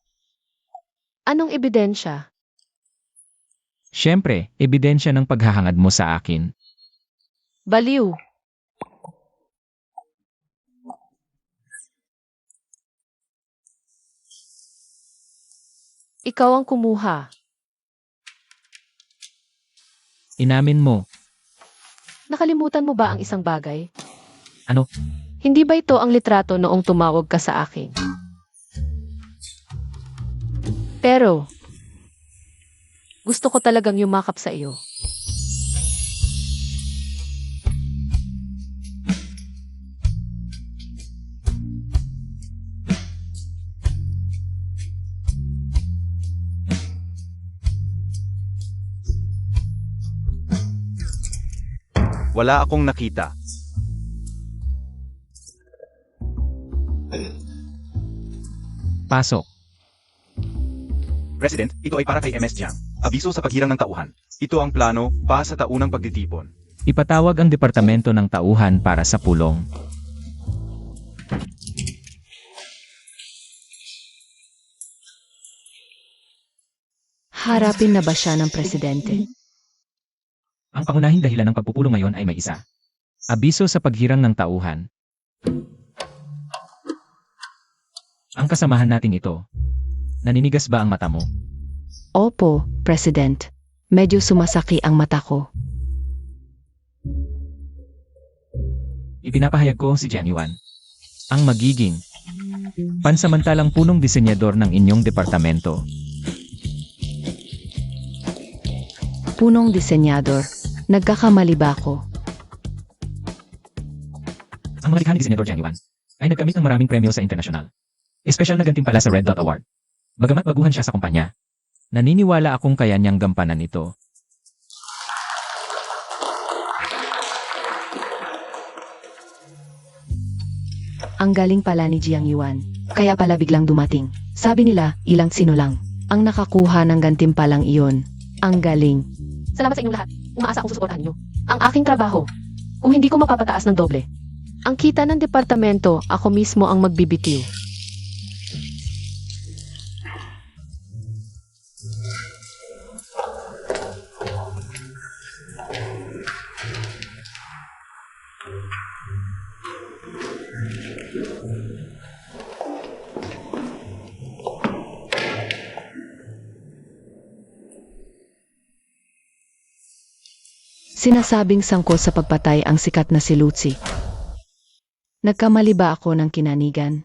Anong ebidensya? Siyempre, ebidensya ng paghahangad mo sa akin. Baliw. Ikaw ang kumuha. Inamin mo. Nakalimutan mo ba ang isang bagay? Ano? Hindi ba ito ang litrato noong tumawag ka sa akin? Pero, gusto ko talagang yumakap sa iyo. wala akong nakita. Pasok. President, ito ay para kay MS Jiang. Abiso sa paghirang ng tauhan. Ito ang plano para sa taunang pagtitipon. Ipatawag ang departamento ng tauhan para sa pulong. Harapin na ba siya ng presidente? Ang pangunahing dahilan ng pagpupulong ngayon ay may isa. Abiso sa paghirang ng tauhan. Ang kasamahan nating ito. Naninigas ba ang mata mo? Opo, President. Medyo sumasaki ang mata ko. Ipinapahayag ko si Jiang Yuan. Ang magiging pansamantalang punong disenyador ng inyong departamento. Punong disenyador. Nagkakamali ba ako? Ang malikhaing disenyador Jiang Yuan ay nagkamit ng maraming premyo sa internasyonal. Espesyal na gantimpala sa Red Dot Award. Bagamat baguhan siya sa kumpanya, naniniwala akong kaya niyang gampanan ito. Ang galing pala ni Jiang Yuan. Kaya pala biglang dumating. Sabi nila, ilang sino lang. Ang nakakuha ng gantimpalang iyon. Ang galing. Salamat sa inyong lahat. Umaasa akong susuportahan niyo. Ang aking trabaho. Kung hindi ko mapapataas ng doble. Ang kita ng departamento, ako mismo ang magbibitiw. Sinasabing sangkot sa pagpatay ang sikat na si Lucy. Nagkamali ba ako ng kinanigan?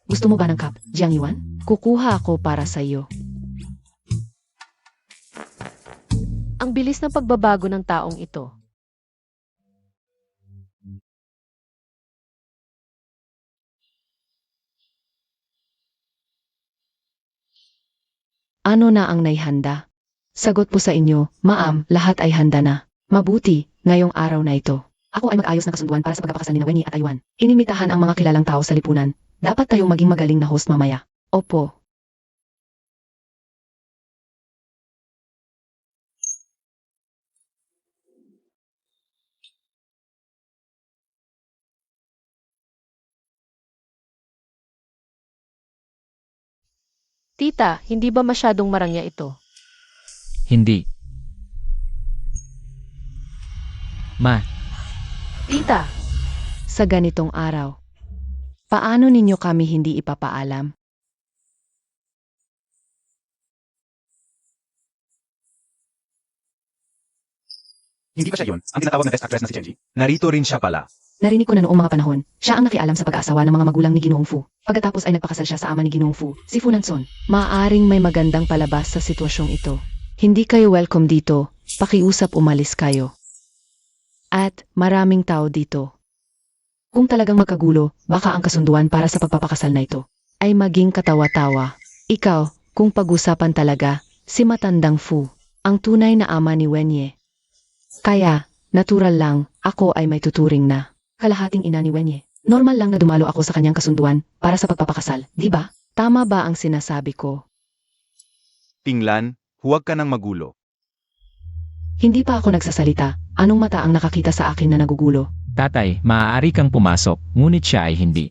Gusto mo ba ng cup, Jiang Yuan? Kukuha ako para sa iyo. Ang bilis ng pagbabago ng taong ito. Ano na ang naihanda? Sagot po sa inyo, Ma'am, lahat ay handa na. Mabuti, ngayong araw na ito. Ako ay mag-ayos ng kasunduan para sa pagpapakasal ni Wenny at Aywan. Inimitahan ang mga kilalang tao sa lipunan. Dapat tayong maging magaling na host mamaya. Opo. Tita, hindi ba masyadong marangya ito? Hindi. Ma, Tita, Sa ganitong araw. Paano ninyo kami hindi ipapaalam? Hindi pa siya yun, ang tinatawag na best actress na si Chenji. Narito rin siya pala. Narinig ko na noong mga panahon, siya ang nakialam sa pag-aasawa ng mga magulang ni Ginoong Fu. Pagkatapos ay nagpakasal siya sa ama ni Ginoong Fu, si Fu Nanson. Maaring may magandang palabas sa sitwasyong ito. Hindi kayo welcome dito, pakiusap umalis kayo. At maraming tao dito. Kung talagang magkagulo, baka ang kasunduan para sa pagpapakasal na ito ay maging katawa-tawa. Ikaw, kung pag-usapan talaga, si Matandang Fu, ang tunay na ama ni Wenye. Kaya, natural lang, ako ay may tuturing na kalahating ina ni Wenye. Normal lang na dumalo ako sa kanyang kasunduan para sa pagpapakasal, di ba? Tama ba ang sinasabi ko? Tinglan, huwag ka nang magulo. Hindi pa ako nagsasalita. Anong mata ang nakakita sa akin na nagugulo? tatay, maaari kang pumasok, ngunit siya ay hindi.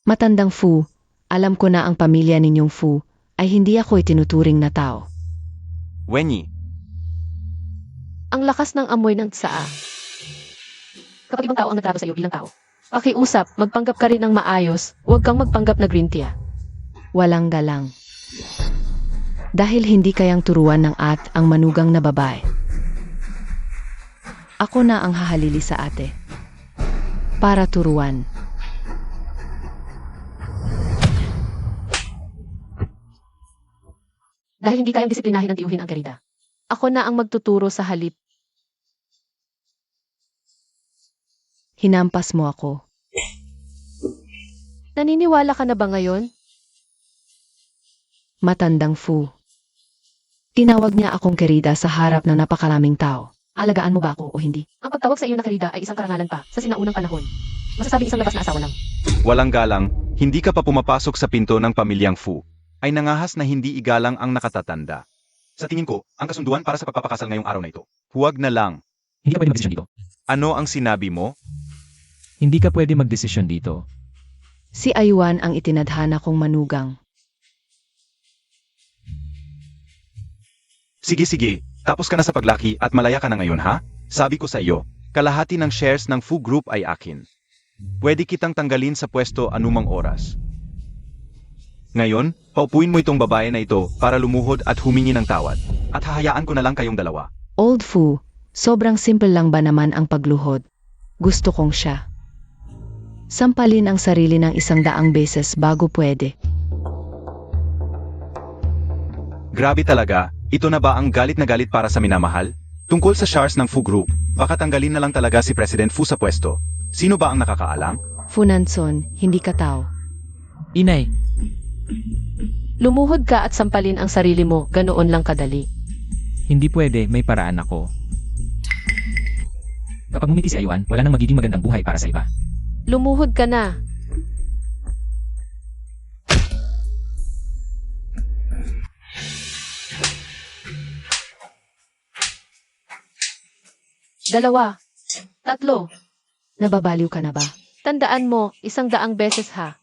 Matandang Fu, alam ko na ang pamilya ninyong Fu ay hindi ako itinuturing na tao. Wenyi, ang lakas ng amoy ng tsaa. Kapag ibang tao ang nagtrato sa iyo bilang tao, pakiusap, magpanggap ka rin ng maayos, huwag kang magpanggap na green tea. Walang galang. Dahil hindi kayang turuan ng ang manugang na babae. Ako na ang hahalili sa ate. Para turuan. Dahil hindi kayang disiplinahin ng tiyuhin ang karida. Ako na ang magtuturo sa halip. Hinampas mo ako. Naniniwala ka na ba ngayon? Matandang Fu. Tinawag niya akong kerida sa harap ng napakaraming tao. Alagaan mo ba ako o hindi? Ang pagtawag sa iyo na karida ay isang karangalan pa sa sinaunang panahon. Masasabing isang labas na asawa lang. walang galang, hindi ka pa pumapasok sa pinto ng pamilyang Fu. Ay nangahas na hindi igalang ang nakatatanda. Sa tingin ko, ang kasunduan para sa pagpapakasal ngayong araw na ito. Huwag na lang. Hindi ka pwede magdesisyon dito. Ano ang sinabi mo? Hindi ka pwede magdesisyon dito. Si Aywan ang itinadhana kong manugang. Sige, tapos ka na sa paglaki at malaya ka na ngayon ha? Sabi ko sa iyo, kalahati ng shares ng Fu Group ay akin. Pwede kitang tanggalin sa pwesto anumang oras. Ngayon, paupuin mo itong babae na ito para lumuhod at humingi ng tawad. At hahayaan ko na lang kayong dalawa. Old Fu, sobrang simple lang ba naman ang pagluhod? Gusto kong siya. Sampalin ang sarili ng 100 beses bago pwede. Grabe talaga, ito na ba ang galit na galit para sa minamahal? Tungkol sa shares ng Fu Group, baka tanggalin na lang talaga si President Fu sa pwesto. Sino ba ang nakakaalam? Funanson, hindi ka tao. Inay, Lumuhod ka at sampalin ang sarili mo, ganoon lang kadali. hindi pwede, may paraan ako. Kapag ngumiti si Aywan, wala nang magiging magandang buhay para sa iba. Lumuhod ka na. Dalawa. Tatlo. Nababaliw ka na ba? Tandaan mo, 100 beses ha.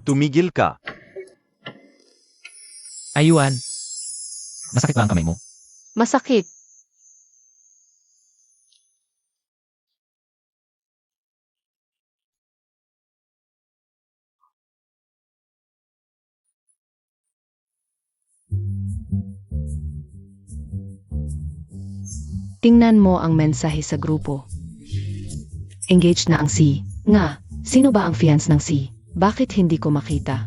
Tumigil ka. Aywan, masakit ba ang kamay mo? Masakit. Tingnan mo ang mensahe sa grupo. Engaged na ang C. Nga, sino ba ang fiance ng C? Bakit hindi ko makita?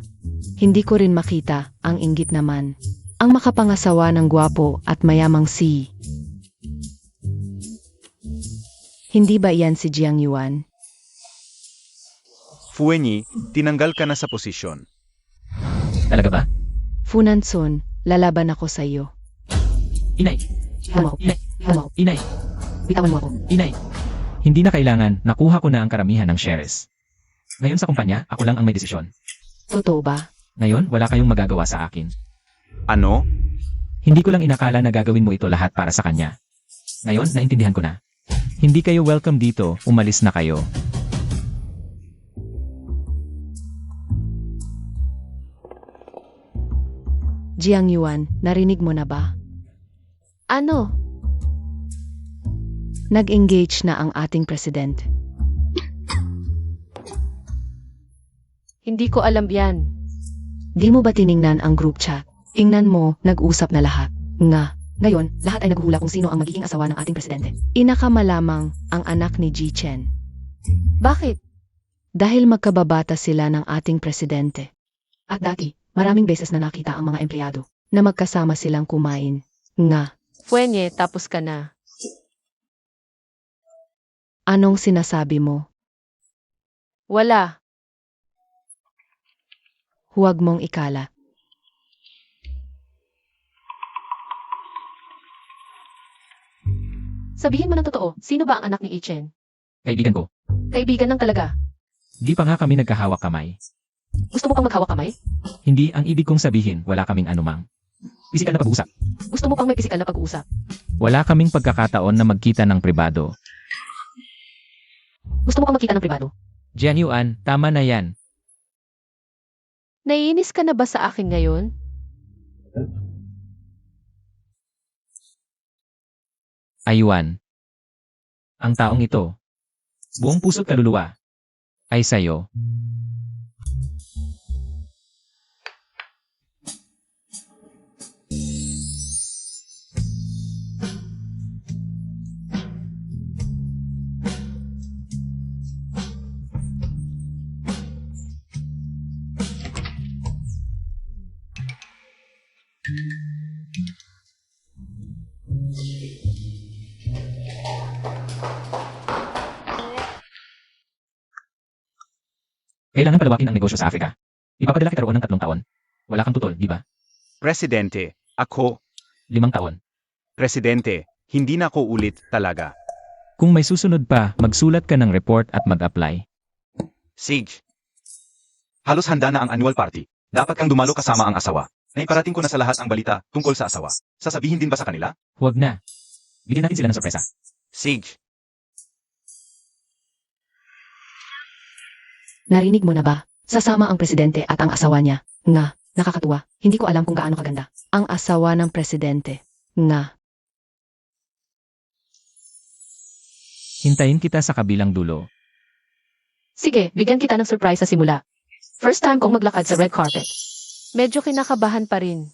Hindi ko rin makita, ang inggit naman. Ang makapangasawa ng gwapo at mayamang C. Hindi ba iyan si Jiang Yuan? Fuenyi, tinanggal ka na sa posisyon. Talaga ba? Funanson, lalaban ako sa iyo. Inay, Hello. inay, Hello. inay, Bitawan mo ako. inay. Hindi na kailangan, nakuha ko na ang karamihan ng shares. Ngayon sa kumpanya, ako lang ang may desisyon. Totoo ba? Ngayon, wala kayong magagawa sa akin. Ano? Hindi ko lang inakala na gagawin mo ito lahat para sa kanya. Ngayon, naintindihan ko na. Hindi kayo welcome dito, umalis na kayo. Jiang Yuan, narinig mo na ba? Ano? Nag-engage na ang ating president. Hindi ko alam yan. Di mo ba tiningnan ang group chat? Tingnan mo, nag-usap na lahat. Nga, ngayon, lahat ay naghuhula kung sino ang magiging asawa ng ating presidente. Inaka malamang ang anak ni Ji Chen. Bakit? Dahil magkababata sila ng ating presidente. At dati, maraming beses na nakita ang mga empleyado na magkasama silang kumain. Nga, Fuenye, tapos ka na. anong sinasabi mo? Wala. Huwag mong ikala. Sabihin mo ng totoo, sino ba ang anak ni Ichen? Kaibigan ko, Kaibigan lang talaga. di pa nga kami nagkahawak kamay. Gusto mo pang maghawak kamay? Hindi ang ibig kong sabihin, wala kaming anumang. Pisikal na pag-usap. Gusto mo pang may pisikal na pag-uusap? Wala kaming pagkakataon na magkita ng pribado. Gusto mo pang makita ng pribado? Jian Yuan, tama na yan. Naiinis ka na ba sa akin ngayon? Aywan. Ang taong ito, buong puso't kaluluwa, ay sayo. Kailangan palawakin ang negosyo sa Afrika. Ipapadala kita roon ng 3 taon. Wala kang tutol, di ba? Presidente, ako, 5 taon. Presidente, hindi na ako ulit talaga. Kung may susunod pa, magsulat ka ng report at mag-apply. Sige. Halos handa na ang annual party. Dapat kang dumalo kasama ang asawa. Naiparating ko na sa lahat ang balita tungkol sa asawa. Sasabihin din ba sa kanila? Huwag na. Bigyan natin sila ng sorpresa. Sige. Narinig mo na ba? Sasama ang presidente at ang asawa niya. Nga, nakakatuwa. Hindi ko alam kung gaano kaganda. Ang asawa ng presidente. Nga. Hintayin kita sa kabilang dulo. Sige, bigyan kita ng surprise sa simula. First time kong maglakad sa red carpet. Medyo kinakabahan pa rin.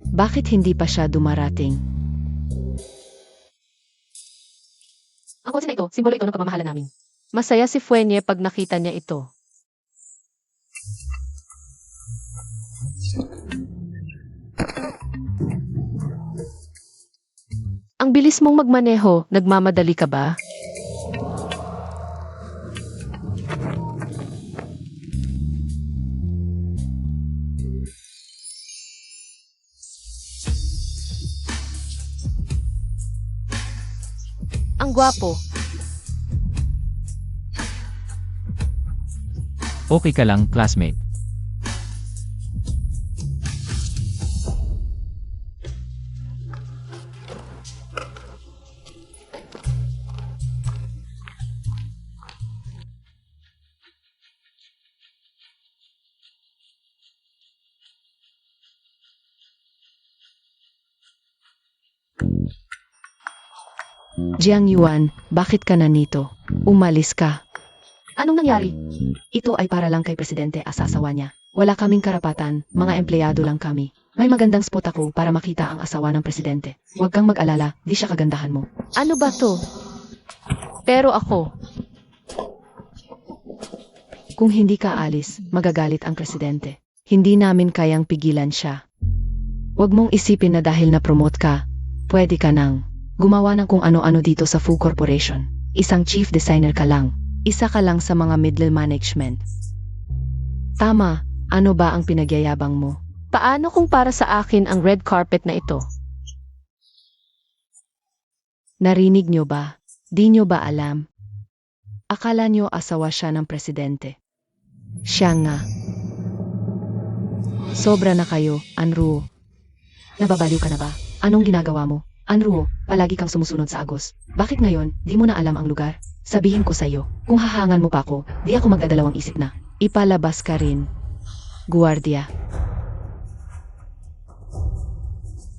Bakit hindi pa siya dumarating? Ang kotse na ito, simbolo ito ng pamamahala namin. Masaya si Fuenye pag nakita niya ito. Ang bilis mong magmaneho, nagmamadali ka ba? Ang gwapo. Okay ka lang, classmate. Jiang Yuan, bakit ka nanito? Umalis ka. Anong nangyari? Ito ay para lang kay presidente at asawa niya. Wala kaming karapatan, mga empleyado lang kami. May magandang spot ako para makita ang asawa ng presidente. Huwag kang mag-alala, di siya kagandahan mo. Ano ba to? Pero ako, Kung hindi ka alis, magagalit ang presidente. Hindi namin kayang pigilan siya. Huwag mong isipin na dahil na-promote ka, pwede ka nang gumawa ng kung ano-ano dito sa Fu Corporation. Isang chief designer ka lang. Isa ka lang sa mga middle management. Tama, ano ba ang pinagyayabang mo? paano kung para sa akin ang red carpet na ito? Narinig nyo ba? Di nyo ba alam? Akala nyo asawa siya ng presidente. Siya nga. Sobra na kayo, Anruo. Nababaliw ka na ba? Anong ginagawa mo? Anruo, palagi kang sumusunod sa Agos. Bakit ngayon, di mo na alam ang lugar? Sabihin ko sa'yo, kung hahangan mo pa ako, di ako magdadalawang isip na. Ipalabas ka rin. Guardia.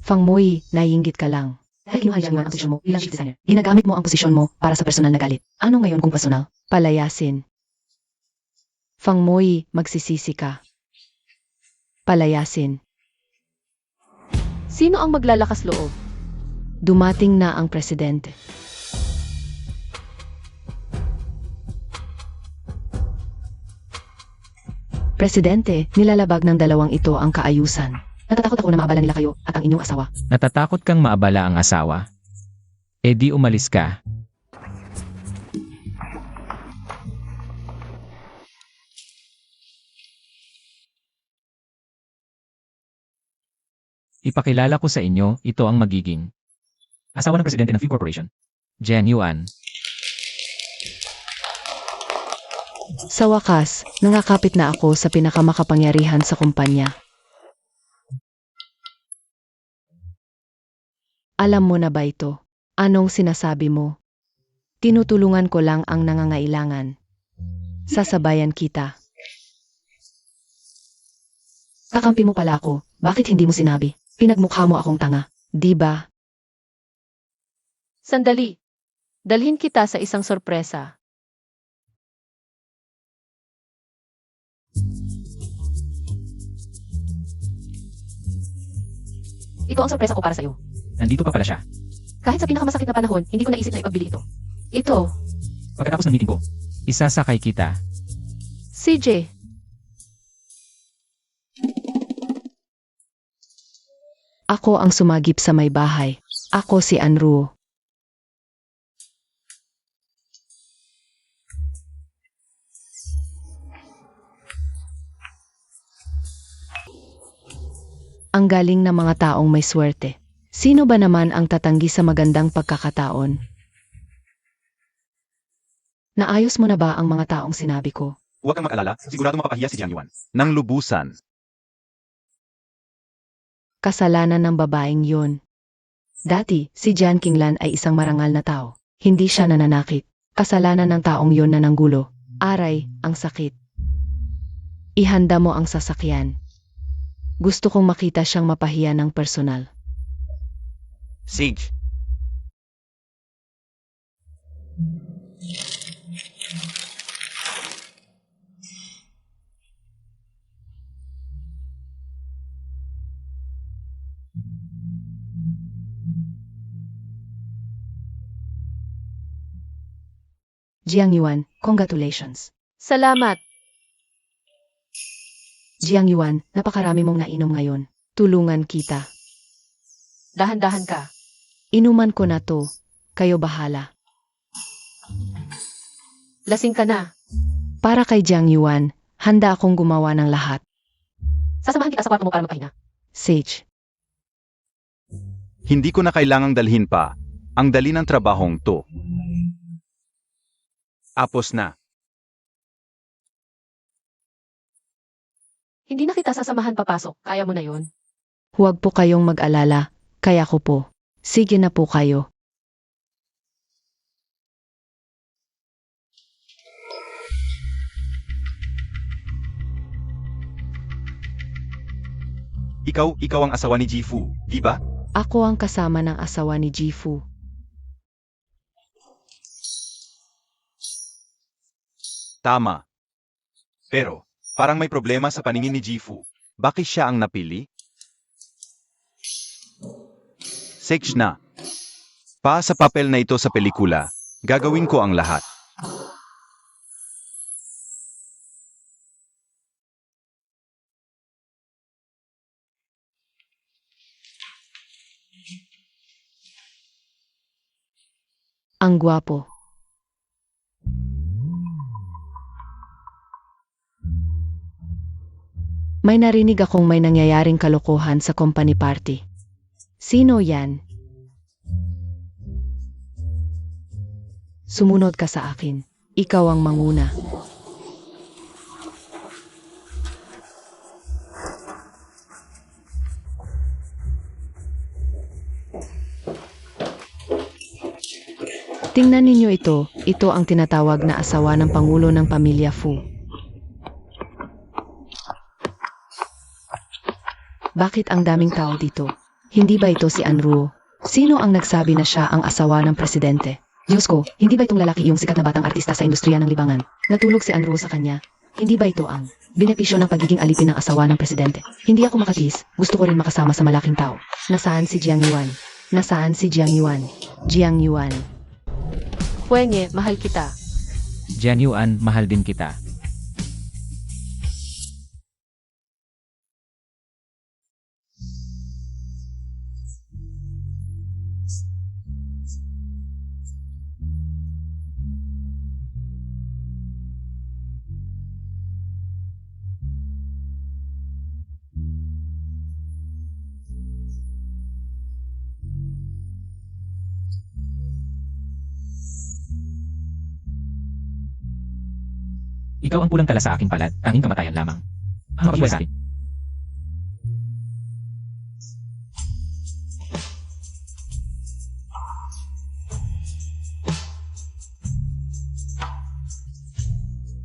Fang Moi, naiinggit ka lang. Dahil kinuha niya ang posisyon mo bilang chief designer. Ginagamit mo ang posisyon mo para sa personal na galit. Ano ngayon kung personal? Palayasin. Fang Moi, magsisisi ka. Palayasin. Sino ang maglalakas loob? Dumating na ang presidente. Presidente, nilalabag ng dalawang ito ang kaayusan. Natatakot ako na maabala nila kayo at ang inyong asawa. Natatakot kang maabala ang asawa? E di umalis ka. Ipakilala ko sa inyo, ito ang magiging asawa ng presidente ng Fu Corporation, Jiang Yuan. Sa wakas, nangakapit na ako sa pinakamakapangyarihan sa kumpanya. Alam mo na ba ito? Anong sinasabi mo? Tinutulungan ko lang ang nangangailangan. Sasabayan kita. Kakampi mo pala ako. Bakit hindi mo sinabi? Pinagmukha mo akong tanga. Di ba? Sandali. Dalhin kita sa isang sorpresa. Ito ang sorpresa ko para sa'yo. Nandito pa pala siya. Kahit sa pinakamasakit na panahon, hindi ko naisip na ipagbili ito. Ito, Pagkatapos ng meeting ko, isasakay kita. CJ. Ako ang sumagip sa may bahay. Ako si Anruo. Ang galing ng mga taong may swerte. Sino ba naman ang tatanggi sa magandang pagkakataon? Naayos mo na ba ang mga taong sinabi ko? Huwag kang mag-alala, sigurado mapapahiya si Jiang Yuan. Nang lubusan. Kasalanan ng babaeng yun. Dati, si Jian Qinglan ay isang marangal na tao. Hindi siya nananakit. Kasalanan ng taong yon na nanggulo. Aray, ang sakit. Ihanda mo ang sasakyan. Gusto kong makita siyang mapahiya ng personal. Sage, Jiang Yuan, congratulations. Salamat. Jiang Yuan, napakarami mong nainom ngayon. Tulungan kita. Dahan-dahan ka. Inuman ko na to. Kayo bahala. Lasing ka na. Para kay Jiang Yuan, handa akong gumawa ng lahat. Sasamahan kita sa kwarto mo para magpahinga. Sage, hindi ko na kailangang dalhin pa ang dali ng trabahong to. Apos na. Hindi na kita sasamahan papasok. Kaya mo na yon. huwag po kayong mag-alala. Kaya ko po. Sige na po kayo. Ikaw ang asawa ni Jifu, di ba? Ako ang kasama ng asawa ni Jifu. Tama. Pero, parang may problema sa paningin ni Jifu. Bakit siya ang napili? Sage na. Pa sa papel na ito sa pelikula, gagawin ko ang lahat. Ang gwapo. May narinig akong may nangyayaring kalokohan sa company party. Sino yan? Sumunod ka sa akin. Ikaw ang manguna. Tingnan ninyo ito. Ito ang tinatawag na asawa ng Pangulo ng Pamilya Fu. Bakit ang daming tao dito? Hindi ba ito si Anruo? Sino ang nagsabi na siya ang asawa ng presidente? Diyos ko, hindi ba itong lalaki yung sikat na batang artista sa industriya ng libangan? Natulog si Anruo sa kanya. Hindi ba ito ang benepisyo ng pagiging alipin ng asawa ng presidente? Hindi ako makatiis. Gusto ko rin makasama sa malaking tao. Nasaan si Jiang Yuan? Nasaan si Jiang Yuan? Jiang Yuan. Huwenge, mahal kita. Jiang Yuan, mahal din kita. Ikaw ang pulang tala sa aking palad, tanging kamatayan lamang. Mapagwala sa akin.